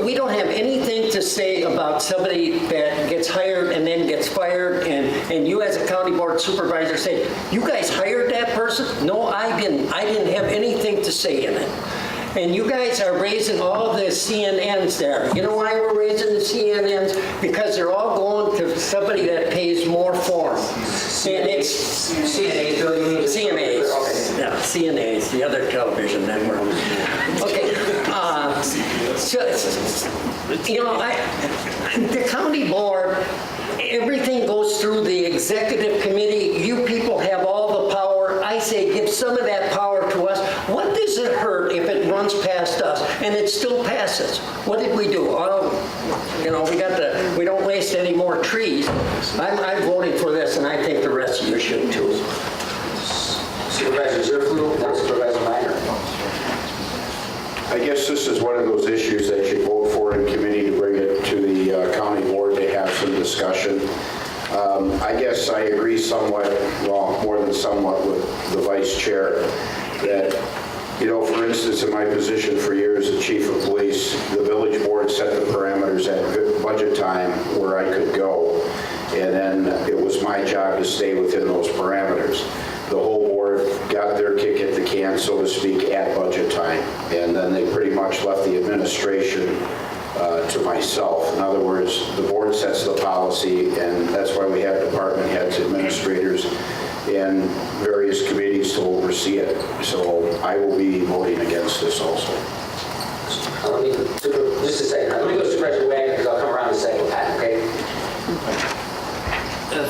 Speaker 8: We don't have anything to say about somebody that gets hired and then gets fired, and you as a county board supervisor say, you guys hired that person? No, I didn't. I didn't have anything to say in it. And you guys are raising all the CNNs there. You know why we're raising the CNNs? Because they're all going to somebody that pays more for them. And it's CNAs. Yeah, CNAs, the other television network. Okay. The county board, everything goes through the executive committee. You people have all the power. I say give some of that power to us. What does it hurt if it runs past us and it still passes? What did we do? We don't waste any more trees. I'm voting for this, and I think the rest of you should too.
Speaker 1: Supervisor Zerflu, then Supervisor Minor.
Speaker 3: I guess this is one of those issues that you vote for in committee to bring it to the county board to have some discussion. I guess I agree somewhat, well, more than somewhat with the vice chair, that, you know, for instance, in my position for years as chief of police, the village board set the parameters at budget time where I could go, and then it was my job to stay within those parameters. The whole board got their kick at the can, so to speak, at budget time, and then they pretty much left the administration to myself. In other words, the board sets the policy, and that's why we have department heads, administrators, and various committees to oversee it. So I will be voting against this also.
Speaker 1: Just a second. Let me go to Supervisor Wagner, because I'll come around in a second, Pat, okay?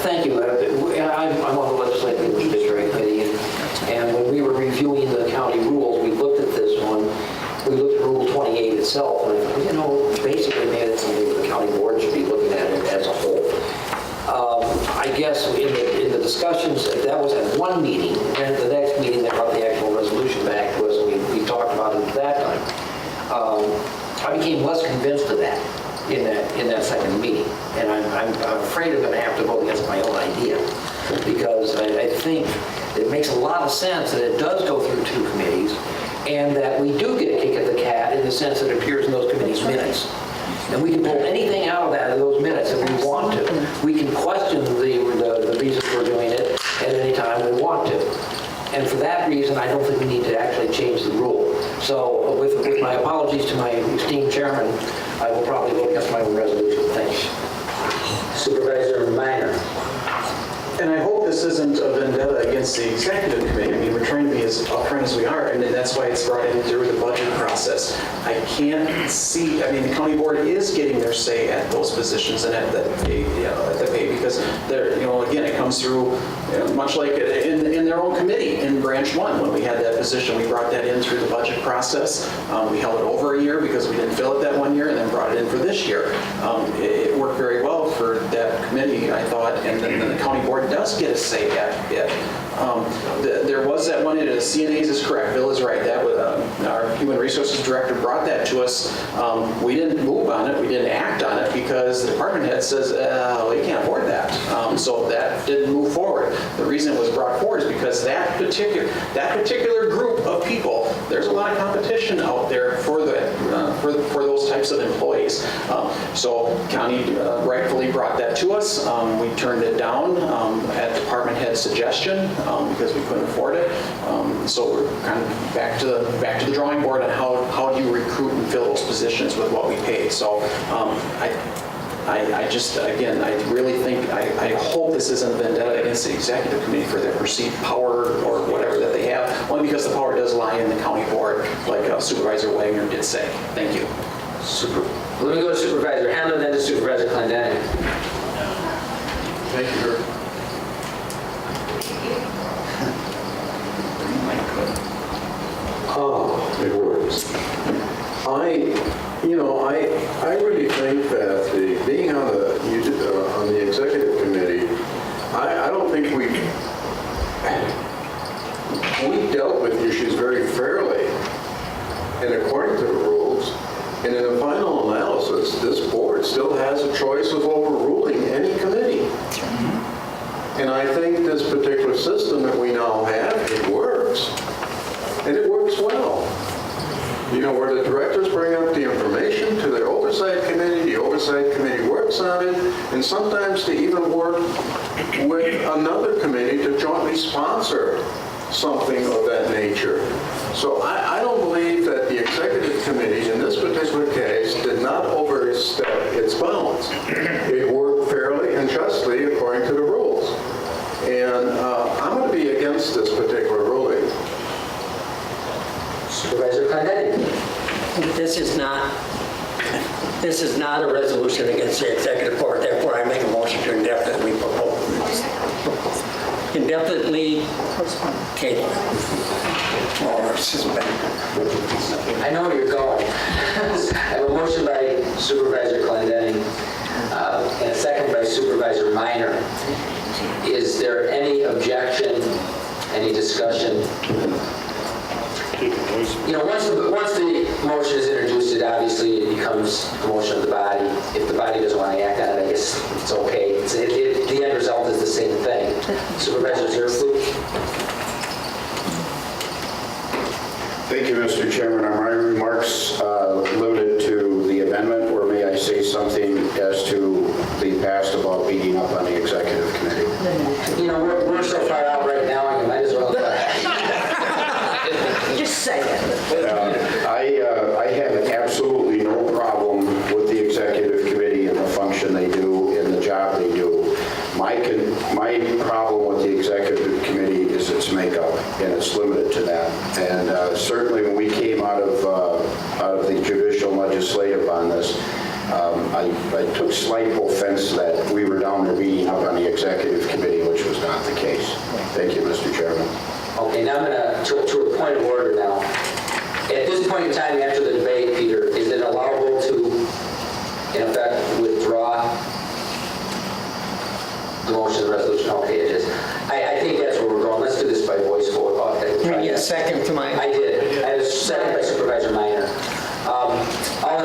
Speaker 11: Thank you. I'm on the Legislative Judiciary Committee, and when we were reviewing the county rules, we looked at this one. We looked at Rule 28 itself, and I thought, you know, basically maybe it's something the county board should be looking at it as a whole. I guess in the discussions, that was at one meeting, and the next meeting they brought the actual resolution back to us, and we talked about it at that time. I became less convinced of that in that second meeting, and I'm afraid I'm going to have to vote against my own idea, because I think it makes a lot of sense that it does go through two committees, and that we do get a kick at the cat in the sense that it appears in those committees' minutes. And we can pull anything out of that in those minutes if we want to. We can question the reason for doing it at any time we want to. And for that reason, I don't think we need to actually change the rule. So with my apologies to my esteemed chairman, I will probably vote against my own resolution. Thanks.
Speaker 1: Supervisor Minor.
Speaker 9: And I hope this isn't a vendetta against the executive committee. I mean, we're trying to be as upfront as we are, and that's why it's brought in through the budget process. I can't see, I mean, the county board is getting their say at those positions and at the pay, because they're, you know, again, it comes through, much like in their own committee in branch one. When we had that position, we brought that in through the budget process. We held it over a year because we didn't fill it that one year, and then brought it in for this year. It worked very well for that committee, I thought, and then the county board does get a say at it. There was that one, CNAs is correct, Bill is right, that was, our Human Resources Director brought that to us. We didn't move on it, we didn't act on it because the department head says, we can't afford that. So that didn't move forward. The reason it was brought forward is because that particular group of people, there's a lot of competition out there for those types of employees. So county rightfully brought that to us. We turned it down at department head suggestion because we couldn't afford it. So we're kind of back to the drawing board on how do you recruit and fill those positions with what we pay. So I just, again, I really think, I hope this isn't a vendetta against the executive committee for their perceived power or whatever that they have, only because the power does lie in the county board, like Supervisor Wagner did say. Thank you.
Speaker 1: Let me go to Supervisor Hamlin, then to Supervisor Clendenning.
Speaker 3: Thank you, Kurt. It works. I really think that being on the executive committee, I don't think we dealt with issues very fairly and according to the rules. And in the final analysis, this board still has a choice of overruling any committee. And I think this particular system that we now have, it works. And it works well. You know, where the directors bring up the information to the oversight committee works on it, and sometimes they even work with another committee to jointly sponsor something of that nature. So I don't believe that the executive committee in this particular case did not overstep its bounds. It worked fairly and justly according to the rules. And I'm going to be against this particular ruling.
Speaker 1: Supervisor Clendenning.
Speaker 8: This is not a resolution against the executive board, therefore I make a motion to indefinitely propose. Indefinitely table. Or suspend.
Speaker 1: I know where you're going. I have a motion by Supervisor Clendenning and a second by Supervisor Minor. Is there any objection, any discussion? You know, once the motion is introduced, it obviously becomes a motion of the body. If the body doesn't want to act on it, I guess it's okay. The end result is the same thing. Supervisor Zerflu?
Speaker 3: Thank you, Mr. Chairman. Are my remarks limited to the amendment, or may I say something as to the past about beating up on the executive committee?
Speaker 1: You know, we're so far out right now, you might as well.
Speaker 15: Just say it.
Speaker 3: I have absolutely no problem with the executive committee and the function they do and the job they do. My problem with the executive committee is its makeup, and it's limited to that. And certainly when we came out of the judicial legislative on this, I took slight offense that we were down there beating up on the executive committee, which was not the case. Thank you, Mr. Chairman.
Speaker 1: Okay, now I'm going to a point of order now. At this point in time, after the debate, Peter, is it allowable to, in effect, withdraw the motion, the resolution? Okay, it is. I think that's where we're going. Let's do this by voice vote.
Speaker 8: Can I get a second to my?
Speaker 1: I did. I had a second by Supervisor Minor. All in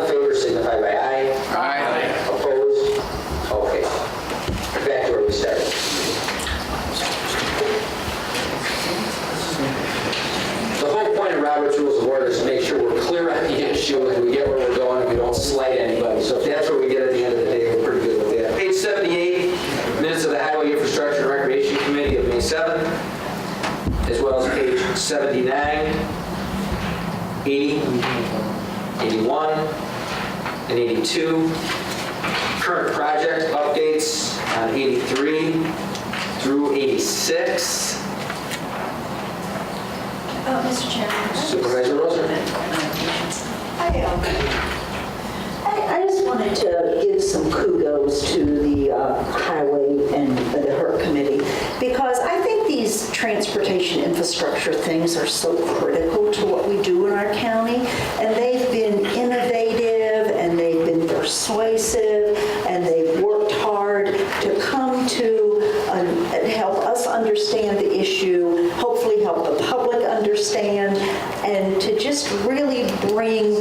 Speaker 1: favor signify by aye.
Speaker 5: Aye.
Speaker 1: Opposed? Okay. Back to where we started. The whole point of Robert's Rules of Order is to make sure we're clear on the issue and we get where we're going and we don't slight anybody. So if that's where we get at the end of the day, we're pretty good with that. Page 78, minutes of the Highway Infrastructure and Recreation Committee of May 7th, as well as page 79, 80, 81, and 82. Current project updates on 83 through 86.
Speaker 15: Mr. Chairman.
Speaker 1: Supervisor Roser.
Speaker 15: I just wanted to give some kudos to the Highway and the HERC Committee, because I think these transportation infrastructure things are so critical to what we do in our county, and they've been innovative, and they've been persuasive, and they've worked hard to come to help us understand the issue, hopefully help the public understand, and to just really bring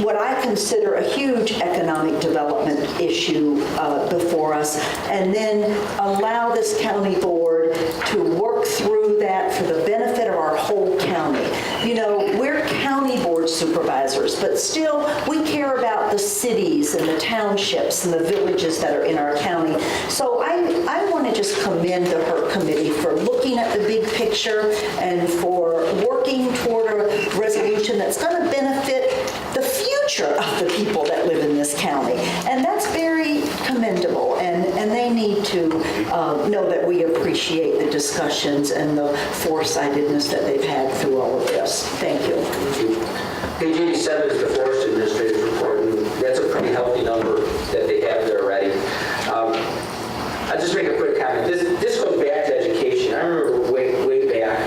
Speaker 15: what I consider a huge economic development issue before us, and then allow this county board to work through that for the benefit of our whole county. You know, we're county board supervisors, but still we care about the cities and the townships and the villages that are in our county. So I want to just commend the HERC committee for looking at the big picture and for working toward a resolution that's going to benefit the future of the people that live in this county. And that's very commendable, and they need to know that we appreciate the discussions and the foresightedness that they've had through all of this. Thank you.
Speaker 1: Page 87 is the Forest Administrative Report, and that's a pretty healthy number that they have there already. I'll just make a quick comment. This goes back to education. I remember way back,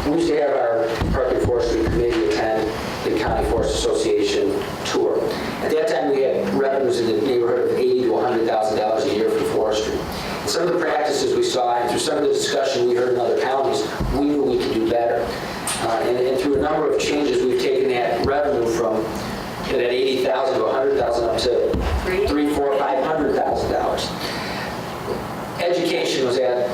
Speaker 1: we used to have our Park and Forestry Committee attend the County Forest Association tour. At that time, we had revenues in the neighborhood of $80,000 to $100,000 a year for forestry. And some of the practices we saw, and through some of the discussion we heard in other counties, we knew we could do better. And through a number of changes, we've taken that revenue from that $80,000 to $100,000 up to $300,000, $400,000, $500,000. Education was at,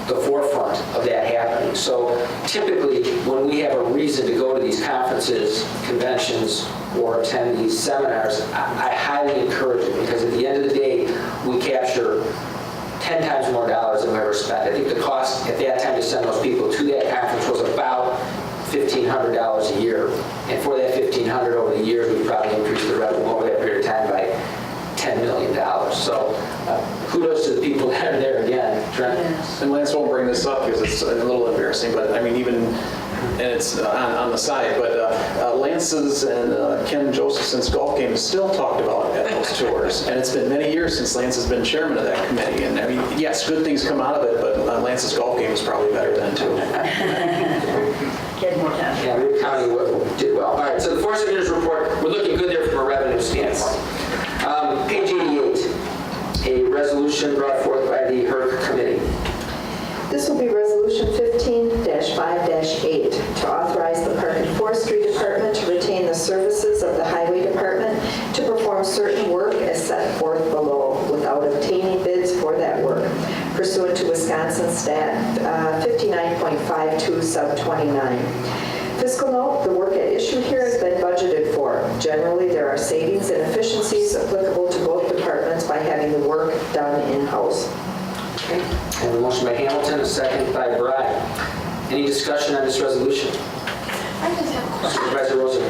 Speaker 1: the forefront of that happening. So typically, when we have a reason to go to these conferences, conventions, or attend these seminars, I highly encourage it, because at the end of the day, we capture 10 times more dollars than we ever spent. I think the cost at that time to send those people to that conference was about $1,500 a year. And for that $1,500 over the years, we probably increased the revenue over that period of time by $10 million. So kudos to the people that are there again. Trent?
Speaker 9: And Lance won't bring this up because it's a little embarrassing, but I mean, even, and it's on the side, but Lance's and Ken Josephson's golf game is still talked about at those tours. And it's been many years since Lance has been chairman of that committee. And I mean, yes, good things come out of it, but Lance's golf game is probably better then too.
Speaker 15: Get more time.
Speaker 1: Yeah, Root County did well. All right, so the Forest Administrative Report, we're looking good there from a revenue standpoint. Page 88, a resolution brought forth by the HERC Committee.
Speaker 12: This will be Resolution 15-5-8. authorize the Park and Forestry Department to retain the services of the Highway Department to perform certain work as set forth below without obtaining bids for that work pursuant to Wisconsin Stat 59.52 sub 29. Fiscal note, the work at issue here has been budgeted for. Generally, there are savings and efficiencies applicable to both departments by having the work done in-house.
Speaker 1: Okay. I have a motion by Hamilton, a second by Bride. Any discussion on this resolution?
Speaker 15: I just have a question.
Speaker 1: Supervisor Rosen.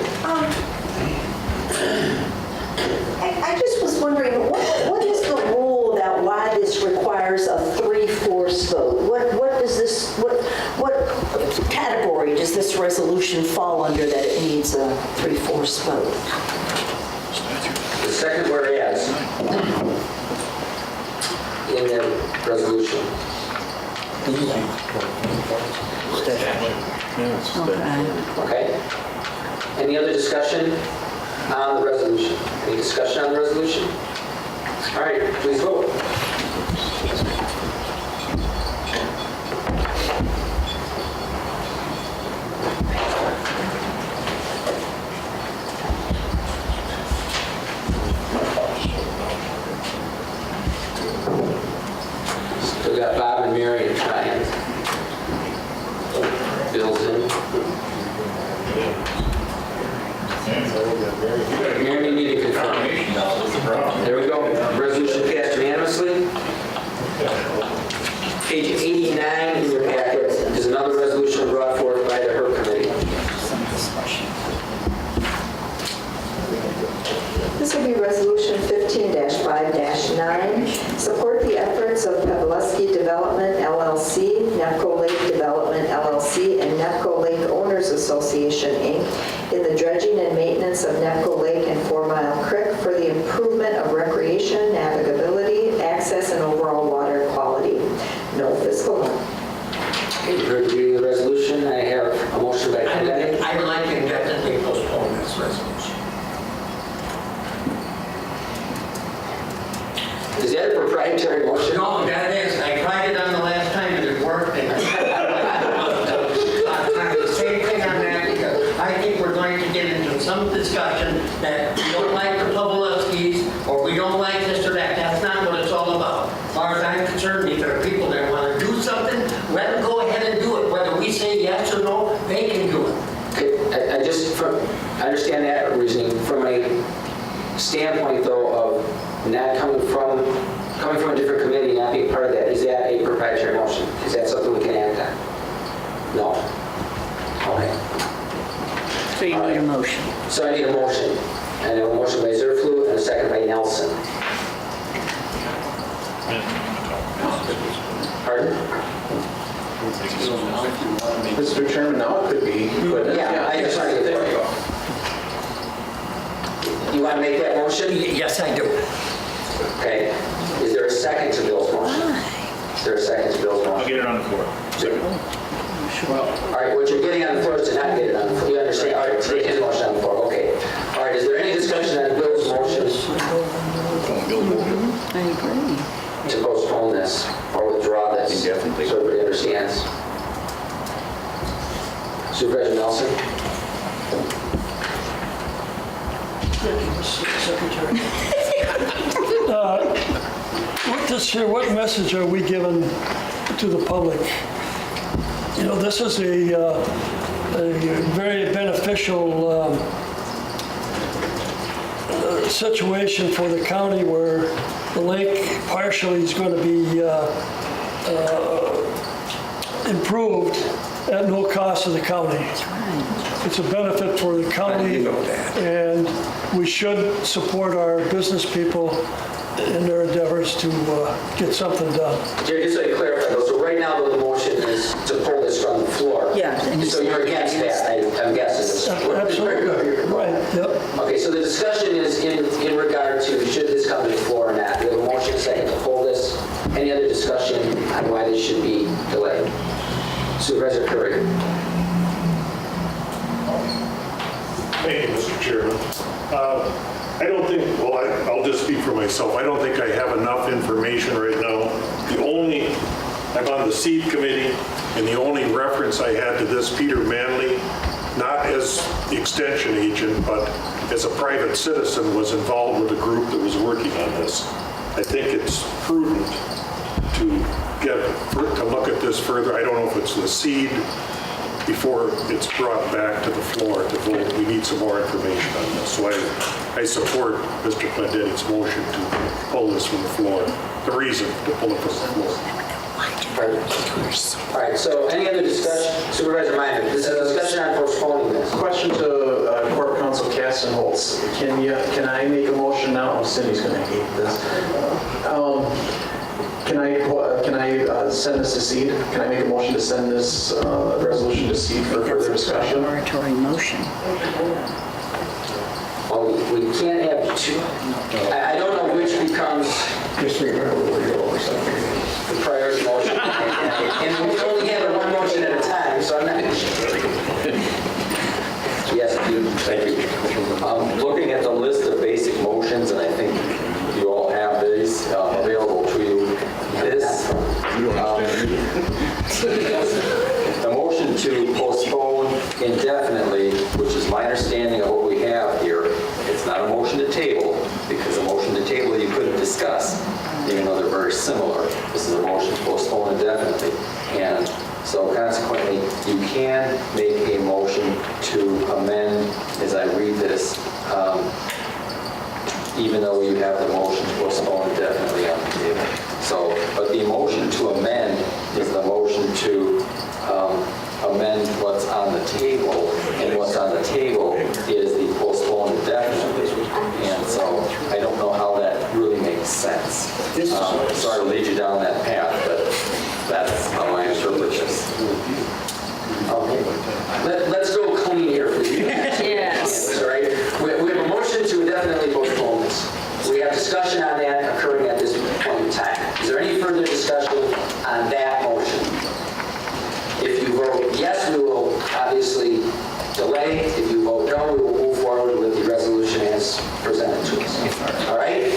Speaker 15: I just was wondering, what is the rule about why this requires a 3/4 vote? What does this, what category does this resolution fall under that it needs a 3/4 vote?
Speaker 1: The second whereas in the resolution. Okay. Any other discussion on the resolution? Any discussion on the resolution? All right, please vote. Still got Bob and Mary and trying. Bill's in. Mary, you need to confirm. There we go. Resolution passed unanimously. Page 89 in your packet is another resolution brought forth by the HERB Committee.
Speaker 12: This will be Resolution 15-5-9. Support the efforts of Pavlovsky Development, LLC, Nepco Lake Development, LLC, and Nepco Lake Owners Association, Inc., in the dredging and maintenance of Nepco Lake and 4 Mile Creek for the improvement of recreation, navigability, access, and overall water quality. No fiscal note.
Speaker 1: Okay, you've heard the reading of the resolution. I have a motion by Kennedy.
Speaker 8: I would like to indefinitely postpone this resolution.
Speaker 1: Is that a proprietary motion?
Speaker 8: No, that is. I tried it on the last time and it worked. And I'm trying the same thing on that because I think we're going to get into some discussion that we don't like the Pavlovskys or we don't like this or that. That's not what it's all about. As far as I'm concerned, if there are people that want to do something, let them go ahead and do it. Whether we say yes or no, they can do it.
Speaker 1: Okay, I understand that reasoning. From a standpoint, though, of not coming from a different committee, not being part of that, is that a proprietary motion? Is that something we can act on? No. Okay.
Speaker 15: So you need a motion.
Speaker 1: So I need a motion. I have a motion by Zerflu and a second by Nelson. Pardon?
Speaker 9: Mr. Chairman, now it could be.
Speaker 1: Yeah, I just want to get there. You want to make that motion?
Speaker 8: Yes, I do.
Speaker 1: Okay. Is there a second to Bill's motion? Is there a second to Bill's motion?
Speaker 16: I'll get it on the floor.
Speaker 1: All right, what you're getting on the floor is to not get it on the floor. You understand? All right, take his motion on the floor. Okay. All right, is there any discussion on Bill's motion
Speaker 15: I agree.
Speaker 1: to postpone this or withdraw this? So everybody understands. Supervisor Nelson?
Speaker 10: Secretary. With this here, what message are we giving to the public? You know, this is a very beneficial situation for the county where the lake partially is going to be improved at no cost to the county. It's a benefit for the county, and we should support our business people in their endeavors to get something done.
Speaker 1: Jerry, just so you clarify, though, so right now the motion is to pull this from the floor.
Speaker 15: Yeah.
Speaker 1: So you're against that, I'm guessing.
Speaker 10: Absolutely. Right, yep.
Speaker 1: Okay, so the discussion is in regard to should this come to the floor or not. We have a motion second to pull this. Any other discussion on why this should be delayed? Supervisor Curry.
Speaker 3: Thank you, Mr. Chairman. I don't think, well, I'll just speak for myself. I don't think I have enough information right now. I'm on the seed committee. And the only reference I had to this, Peter Manley, not as the extension agent, but as a private citizen, was involved with a group that was working on this. I think it's prudent to look at this further. I don't know if it's the seed before it's brought back to the floor to vote. We need some more information on this. So I support Mr. Clendetti's motion to pull this from the floor. The reason to pull it from the floor.
Speaker 1: All right, so any other discussion? Supervisor Meyer, this is a discussion on postponing this.
Speaker 9: Question to Corp Counsel Kastenholz. Can I make a motion now? Oh, Cindy's going to hate this. Can I send this to seed? Can I make a motion to send this resolution to seed for further discussion?
Speaker 15: Oratory motion.
Speaker 1: Well, we can't have two. I don't know which becomes the priority motion. And we can only handle one motion at a time, so I'm not. Yes, thank you.
Speaker 17: Looking at the list of basic motions, and I think you all have these available to you. The motion to postpone indefinitely, which is my understanding of what we have here, it's not a motion to table, because a motion to table you couldn't discuss, even though they're very similar. This is a motion to postpone indefinitely. And so consequently, you can make a motion to amend, as I read this, even though you have the motion to postpone indefinitely on the table. So, but the motion to amend is the motion to amend what's on the table, and what's on the table is the postpone indefinitely. And so I don't know how that really makes sense. Sorry to lead you down that path, but that's how I interpret this.
Speaker 1: Okay. Let's go clean here for you.
Speaker 15: Yes.
Speaker 1: All right. We have a motion to indefinitely postpone this. We have discussion on that occurring at this point in time. Is there any further discussion on that motion? If you vote yes, we will obviously delay. If you vote no, we will move forward with the resolution as presented to us. All right?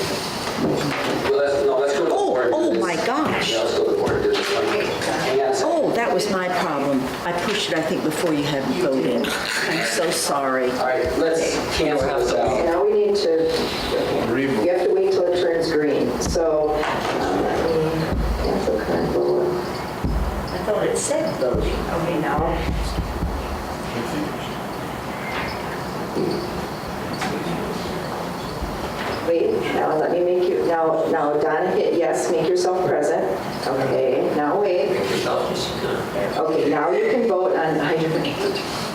Speaker 1: Well, let's go to the board.
Speaker 15: Oh my gosh.
Speaker 1: Yeah, let's go to the board and do this one. Hang on a second.
Speaker 15: Oh, that was my problem. I pushed it, I think, before you had voted. I'm so sorry.
Speaker 1: All right, let's cancel this out.
Speaker 12: Now we need to, you have to wait till it turns green. So, let me cancel current vote.
Speaker 15: I thought it said voting. Okay, now.
Speaker 12: Wait, now let me make you, now Donna hit yes, make yourself present. Okay, now wait. Okay, now you can vote on item 8.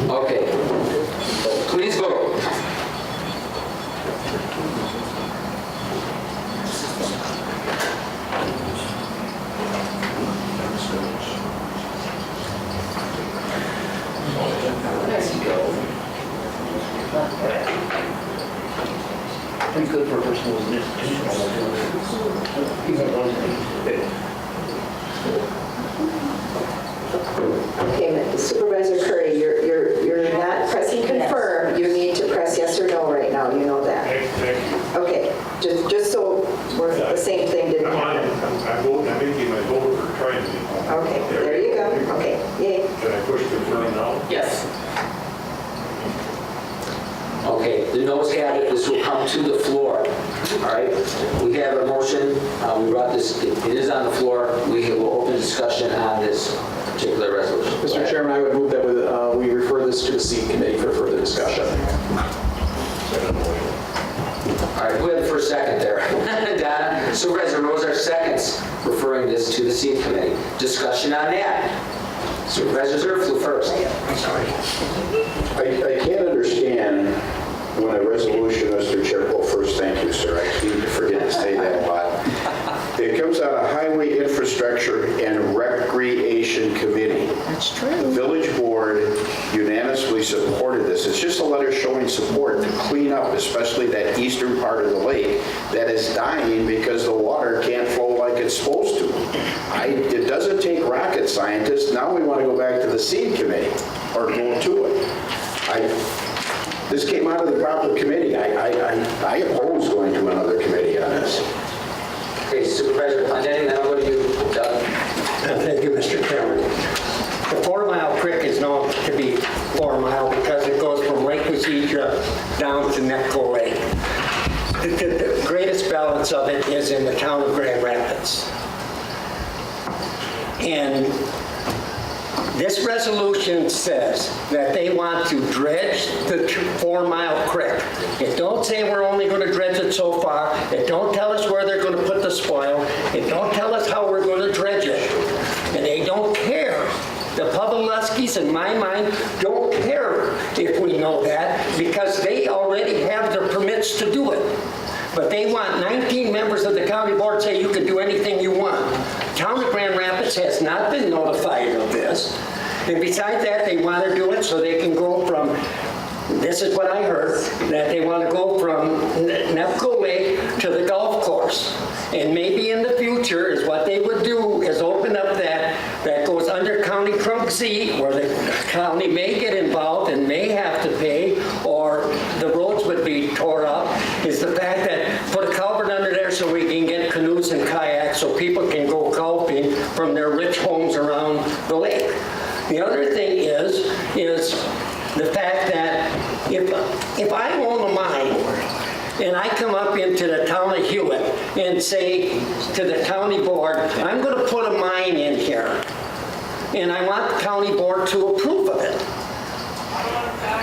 Speaker 1: Okay. Please vote.
Speaker 11: Pretty good for a person who's an
Speaker 12: Okay, Supervisor Curry, you're not pressing confirm. You need to press yes or no right now. You know that.
Speaker 3: Thank you.
Speaker 12: Okay, just so we're the same thing didn't happen.
Speaker 3: I'm voting, I'm making my vote for trying to.
Speaker 12: Okay, there you go. Okay, yay.
Speaker 3: Can I push confirm now?
Speaker 1: Yes. Okay, the noes have it, this will come to the floor. All right, we have a motion, we brought this, it is on the floor, we will open discussion on this particular resolution.
Speaker 9: Mr. Chairman, I would move that we refer this to the seed committee for further discussion.
Speaker 1: All right, who had the first second there? Donna, Supervisor Rose are seconds referring this to the seed committee. Discussion on that. Supervisor Zerflu first. I'm sorry.
Speaker 18: I can't understand when a resolution, Mr. Chair, well, first, thank you, sir. I keep forgetting to say that, but it comes out of Highway Infrastructure and Recreation Committee.
Speaker 15: That's true.
Speaker 18: The village board unanimously supported this. It's just a letter showing support to clean up, especially that eastern part of the lake that is dying because the water can't flow like it's supposed to. It doesn't take rocket scientists. Now we want to go back to the seed committee or go to it. This came out of the proper committee. I oppose going to another committee on this.
Speaker 1: Okay, Supervisor Clendetти, then I'll go to you, Doug.
Speaker 11: Thank you, Mr. Chairman.
Speaker 8: 4 mile because it goes from Lake Wazeeja down to Nepco Lake. The greatest balance of it is in the town of Grand Rapids. And this resolution says that they want to dredge the 4 Mile Creek. It don't say we're only going to dredge it so far. It don't tell us where they're going to put the spoil. It don't tell us how we're going to dredge it. And they don't care. The Pavlovskis, in my mind, don't care if we know that because they already have the permits to do it. But they want 19 members of the county board say you can do anything you want. Town of Grand Rapids has not been notified of this. And besides that, they want to do it so they can go from, this is what I heard, that they want to go from Nepco Lake to the golf course. And maybe in the future is what they would do is open up that goes under County Trunk Z where the county may get involved and may have to pay or the roads would be tore up is the fact that put a culvert under there so we can get canoes and kayaks so people can go golfing from their rich homes around the lake. The other thing is the fact that if I own a mine and I come up into the town of Hewitt and say to the county board, I'm going to put a mine in here, and I want the county board to approve of it.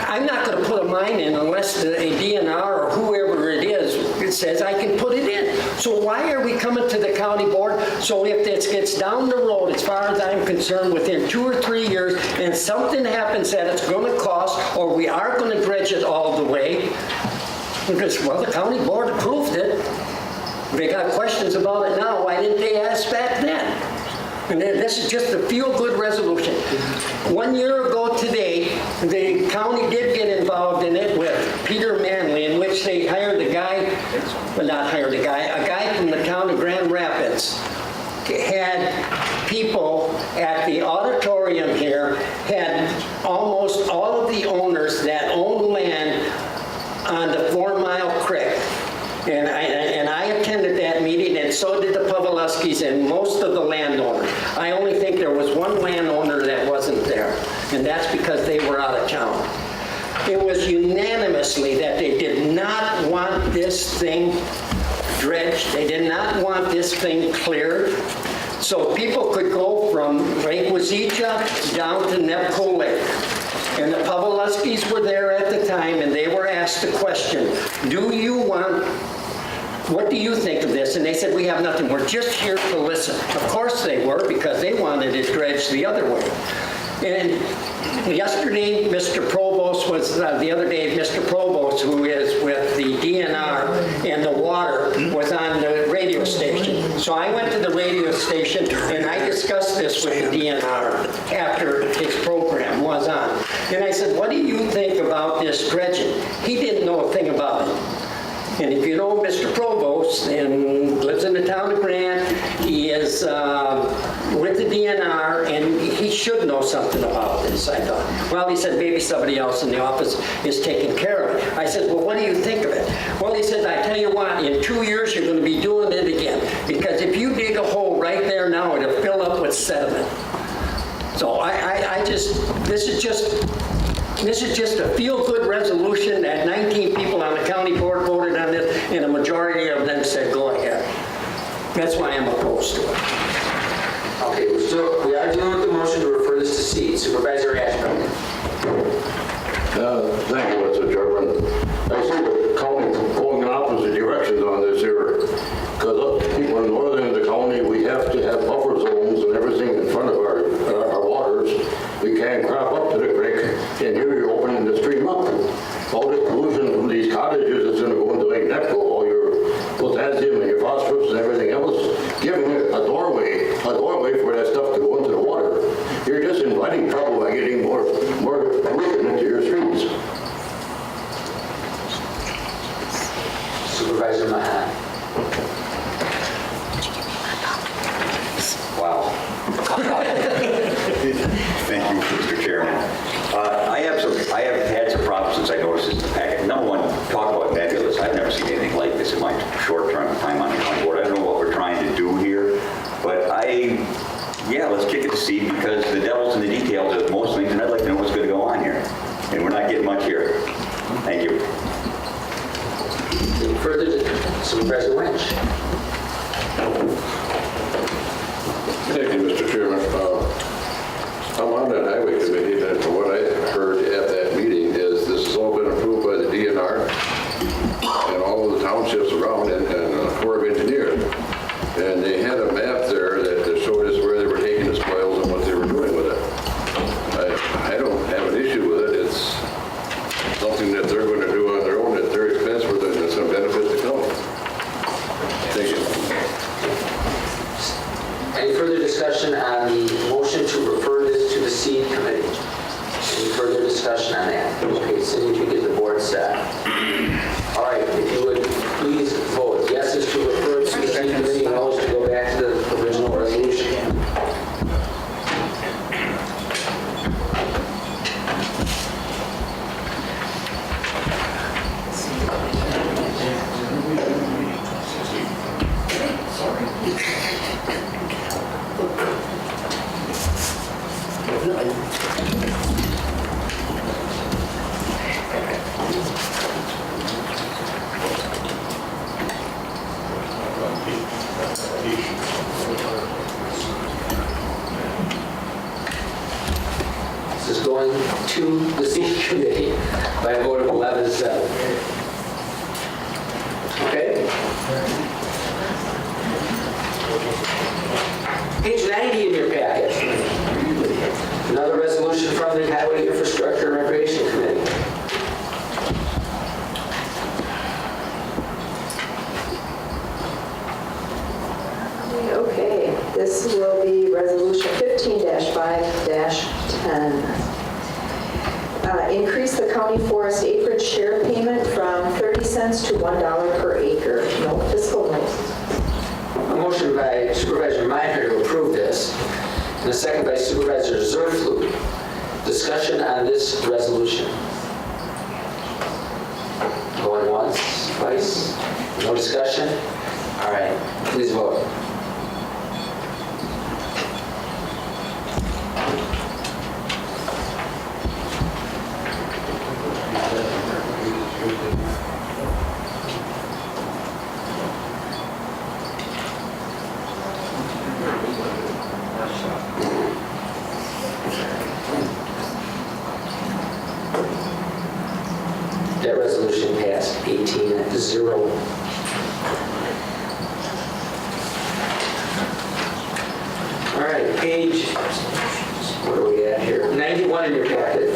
Speaker 8: I'm not going to put a mine in unless a DNR or whoever it is says I can put it in. So why are we coming to the county board? So if this gets down the road, as far as I'm concerned, within 2 or 3 years, and something happens that it's going to cost, or we are going to dredge it all the way, because, well, the county board approved it. They got questions about it now. Why didn't they ask back then? And this is just a feel-good resolution. 1 year ago today, the county did get involved in it with Peter Manley, in which they hired a guy, well, not hired a guy from the town of Grand Rapids. Had people at the auditorium here, had almost all of the owners that own land on the 4 Mile Creek. And I attended that meeting, and so did the Pavlovskis and most of the landowners. I only think there was one landowner that wasn't there, and that's because they were out of town. It was unanimously that they did not want this thing dredged. They did not want this thing cleared. So people could go from Lake Wazeeja down to Nepco Lake. And the Pavlovskis were there at the time, and they were asked the question, what do you think of this? And they said, we have nothing. We're just here to listen. Of course they were, because they wanted it dredged the other way. And yesterday, Mr. Provost was, the other day, Mr. Provost, who is with the DNR and the water, was on the radio station. So I went to the radio station and I discussed this with the DNR after his program was on. And I said, what do you think about this dredging? He didn't know a thing about it. And if you know Mr. Provost and lives in the town of Grant, he is with the DNR and he should know something about this, I thought. Well, he said maybe somebody else in the office is taking care of it. I said, well, what do you think of it? Well, he said, I tell you what, in 2 years you're going to be doing it again. Because if you dig a hole right there now, it'll fill up with sediment. So this is just a feel-good resolution that 19 people on the county board voted on this, and a majority of them said, go ahead. That's why I'm opposed to it.
Speaker 1: Okay, we are dealing with the motion to refer this to seat. Supervisor Ashburn.
Speaker 3: Thank you, Mr. Chairman. I see the county going in opposite directions on this here. Because people in northern the county, we have to have buffer zones and everything in front of our waters. We can't crop up to the creek, and here you're opening the stream up. All this pollution from these cottages is going to go into Lake Nepco, all your potassium and your phosphorus and everything else, giving it a doorway for that stuff to go into the water. You're just inviting trouble by getting more pollution into your streets.
Speaker 1: Supervisor Mahan.
Speaker 7: Wow. Thank you, Mr. Chairman. I have had some problems since I noticed this in the packet. Number one, talk about nebulous. I've never seen anything like this in my short time on the county board. I don't know what we're trying to do here, but let's kick it to seed because the devil's in the details of most things, and I'd like to know what's going to go on here. not get much here. Thank you.
Speaker 1: Any further, Supervisor Lynch?
Speaker 3: Thank you, Mr. Chairman. I'm on that highway committee, and from what I heard at that meeting is this has all been approved by the DNR and all of the townships around and Corps of Engineers. And they had a map there that showed us where they were taking the spoils and what they were doing with it. I don't have an issue with it. It's something that they're going to do on their own at their expense where there's some benefit to come. Thank you.
Speaker 1: Any further discussion on the motion to refer this to the seed committee? Any further discussion on that? Okay, Cindy, if you get the board set. All right, if you would please vote. Yes is to refer to the seed committee, no is to go back to the original resolution. This is going to the seed committee by a vote of 11-7. Okay? Page 90 in your packet. Another resolution from the Highway Infrastructure and Recreation Committee.
Speaker 12: Okay, this will be Resolution 15-5-10. Increase the county forest acreage share payment from 30 cents to $1 per acre. No fiscal note.
Speaker 1: A motion by Supervisor Meyer to approve this, and a second by Supervisor Zerflug. Discussion on this resolution. Going once, twice, no discussion? All right, please vote. That resolution passed 18-0. All right, page, what are we at here? 91 in your packet.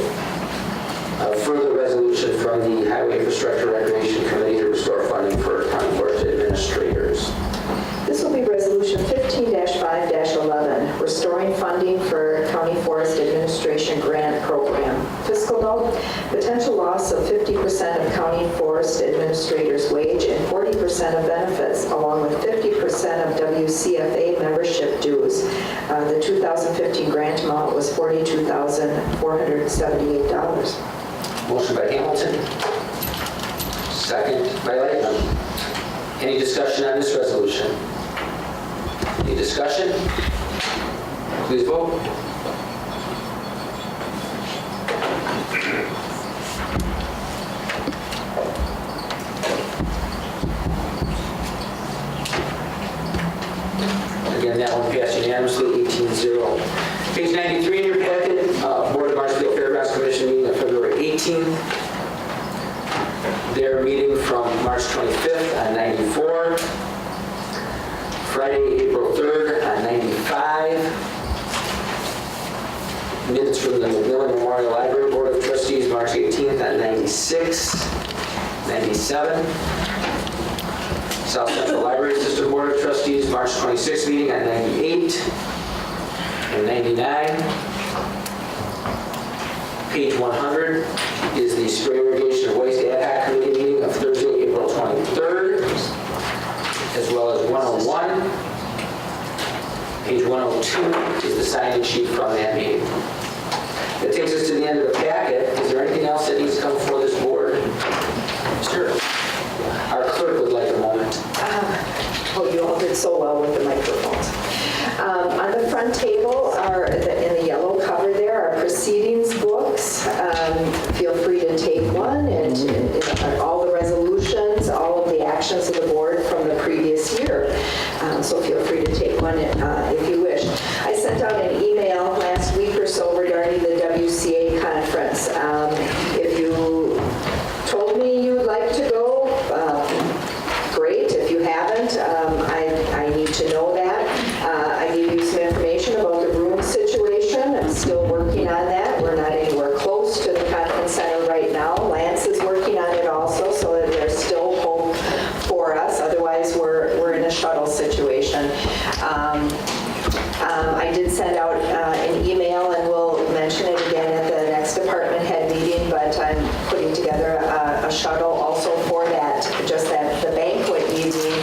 Speaker 1: Further resolution from the Highway Infrastructure Recreation Committee to restore funding for county forest administrators.
Speaker 12: This will be Resolution 15-5-11, restoring funding for County Forest Administration Grant Program. Fiscal note, potential loss of 50% of County Forest Administrator's wage and 40% of benefits, along with 50% of WCFA membership dues. The 2015 grant amount was $42,478.
Speaker 1: Motion by Hamilton, second by Lightman. Any discussion on this resolution? Any discussion? Please vote. Again, that one passed unanimously, 18-0. Page 93 in your packet, Board of Marshfield Fairgrounds Commission meeting on February 18th. Their meeting from March 25th on 94. Friday, April 3rd on 95. Minutes from the McMillan Memorial Library Board of Trustees, March 18th on 96, 97. South Central Library System Board of Trustees, March 26th meeting on 98 and 99. Page 100 is the spray irrigation of waste ad hoc committee meeting of Thursday, April 23rd, as well as 101. Page 102 is the sign-in sheet from that meeting. That takes us to the end of the packet. Is there anything else that needs to come before this board? Sure. Our clerk would like a moment.
Speaker 12: Oh, you all did so well with the microphones. On the front table are, in the yellow cover there, are proceedings books. Feel free to to take one, and all the resolutions, all of the actions of the board from the previous year. So feel free to take one if you wish. I sent out an email last week or so regarding the WCA conference. If you told me you'd like to go, great. If you haven't, I need to know that. I gave you some information about the room situation. I'm still working on that. We're not anywhere close to the conference center right now. Lance is working on it also, so that there's still hope for us. Otherwise, we're in a shuttle situation. I did send out an email, and we'll mention it again at the next department head meeting, but I'm putting together a shuttle also for that, just that the banquet evening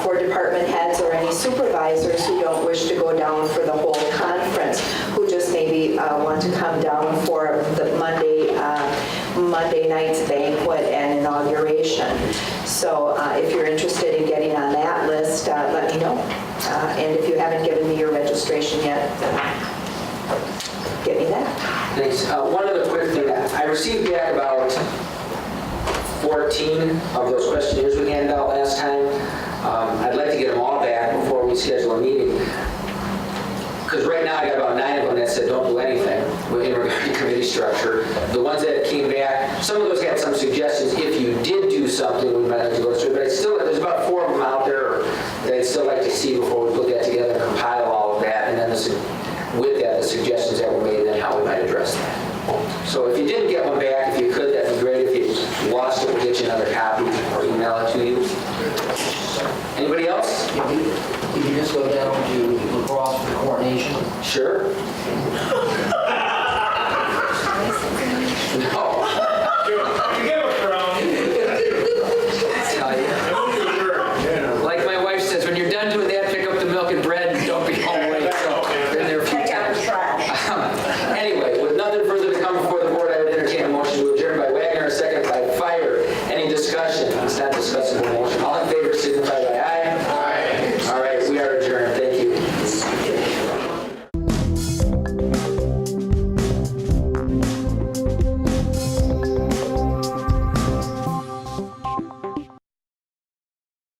Speaker 12: for department heads or any supervisors who don't wish to go down for the whole conference, who just maybe want to come down for the Monday night's banquet and inauguration. So if you're interested in getting on that list, let me know. And if you haven't given me your registration yet, get me that.
Speaker 1: Thanks. One other quick thing. I received back about 14 of those questionnaires we handed out last time. I'd like to get them all back before we schedule a meeting. Because right now I got about 9 of them that said don't do anything in regard to committee structure. The ones that came back, some of those had some suggestions. If you did do something, we might have to go through. But it's still, there's about 4 of them out there that I'd still like to see before we put that together and compile all of that. And then with that, the suggestions that were made and how we might address that. So if you didn't get one back,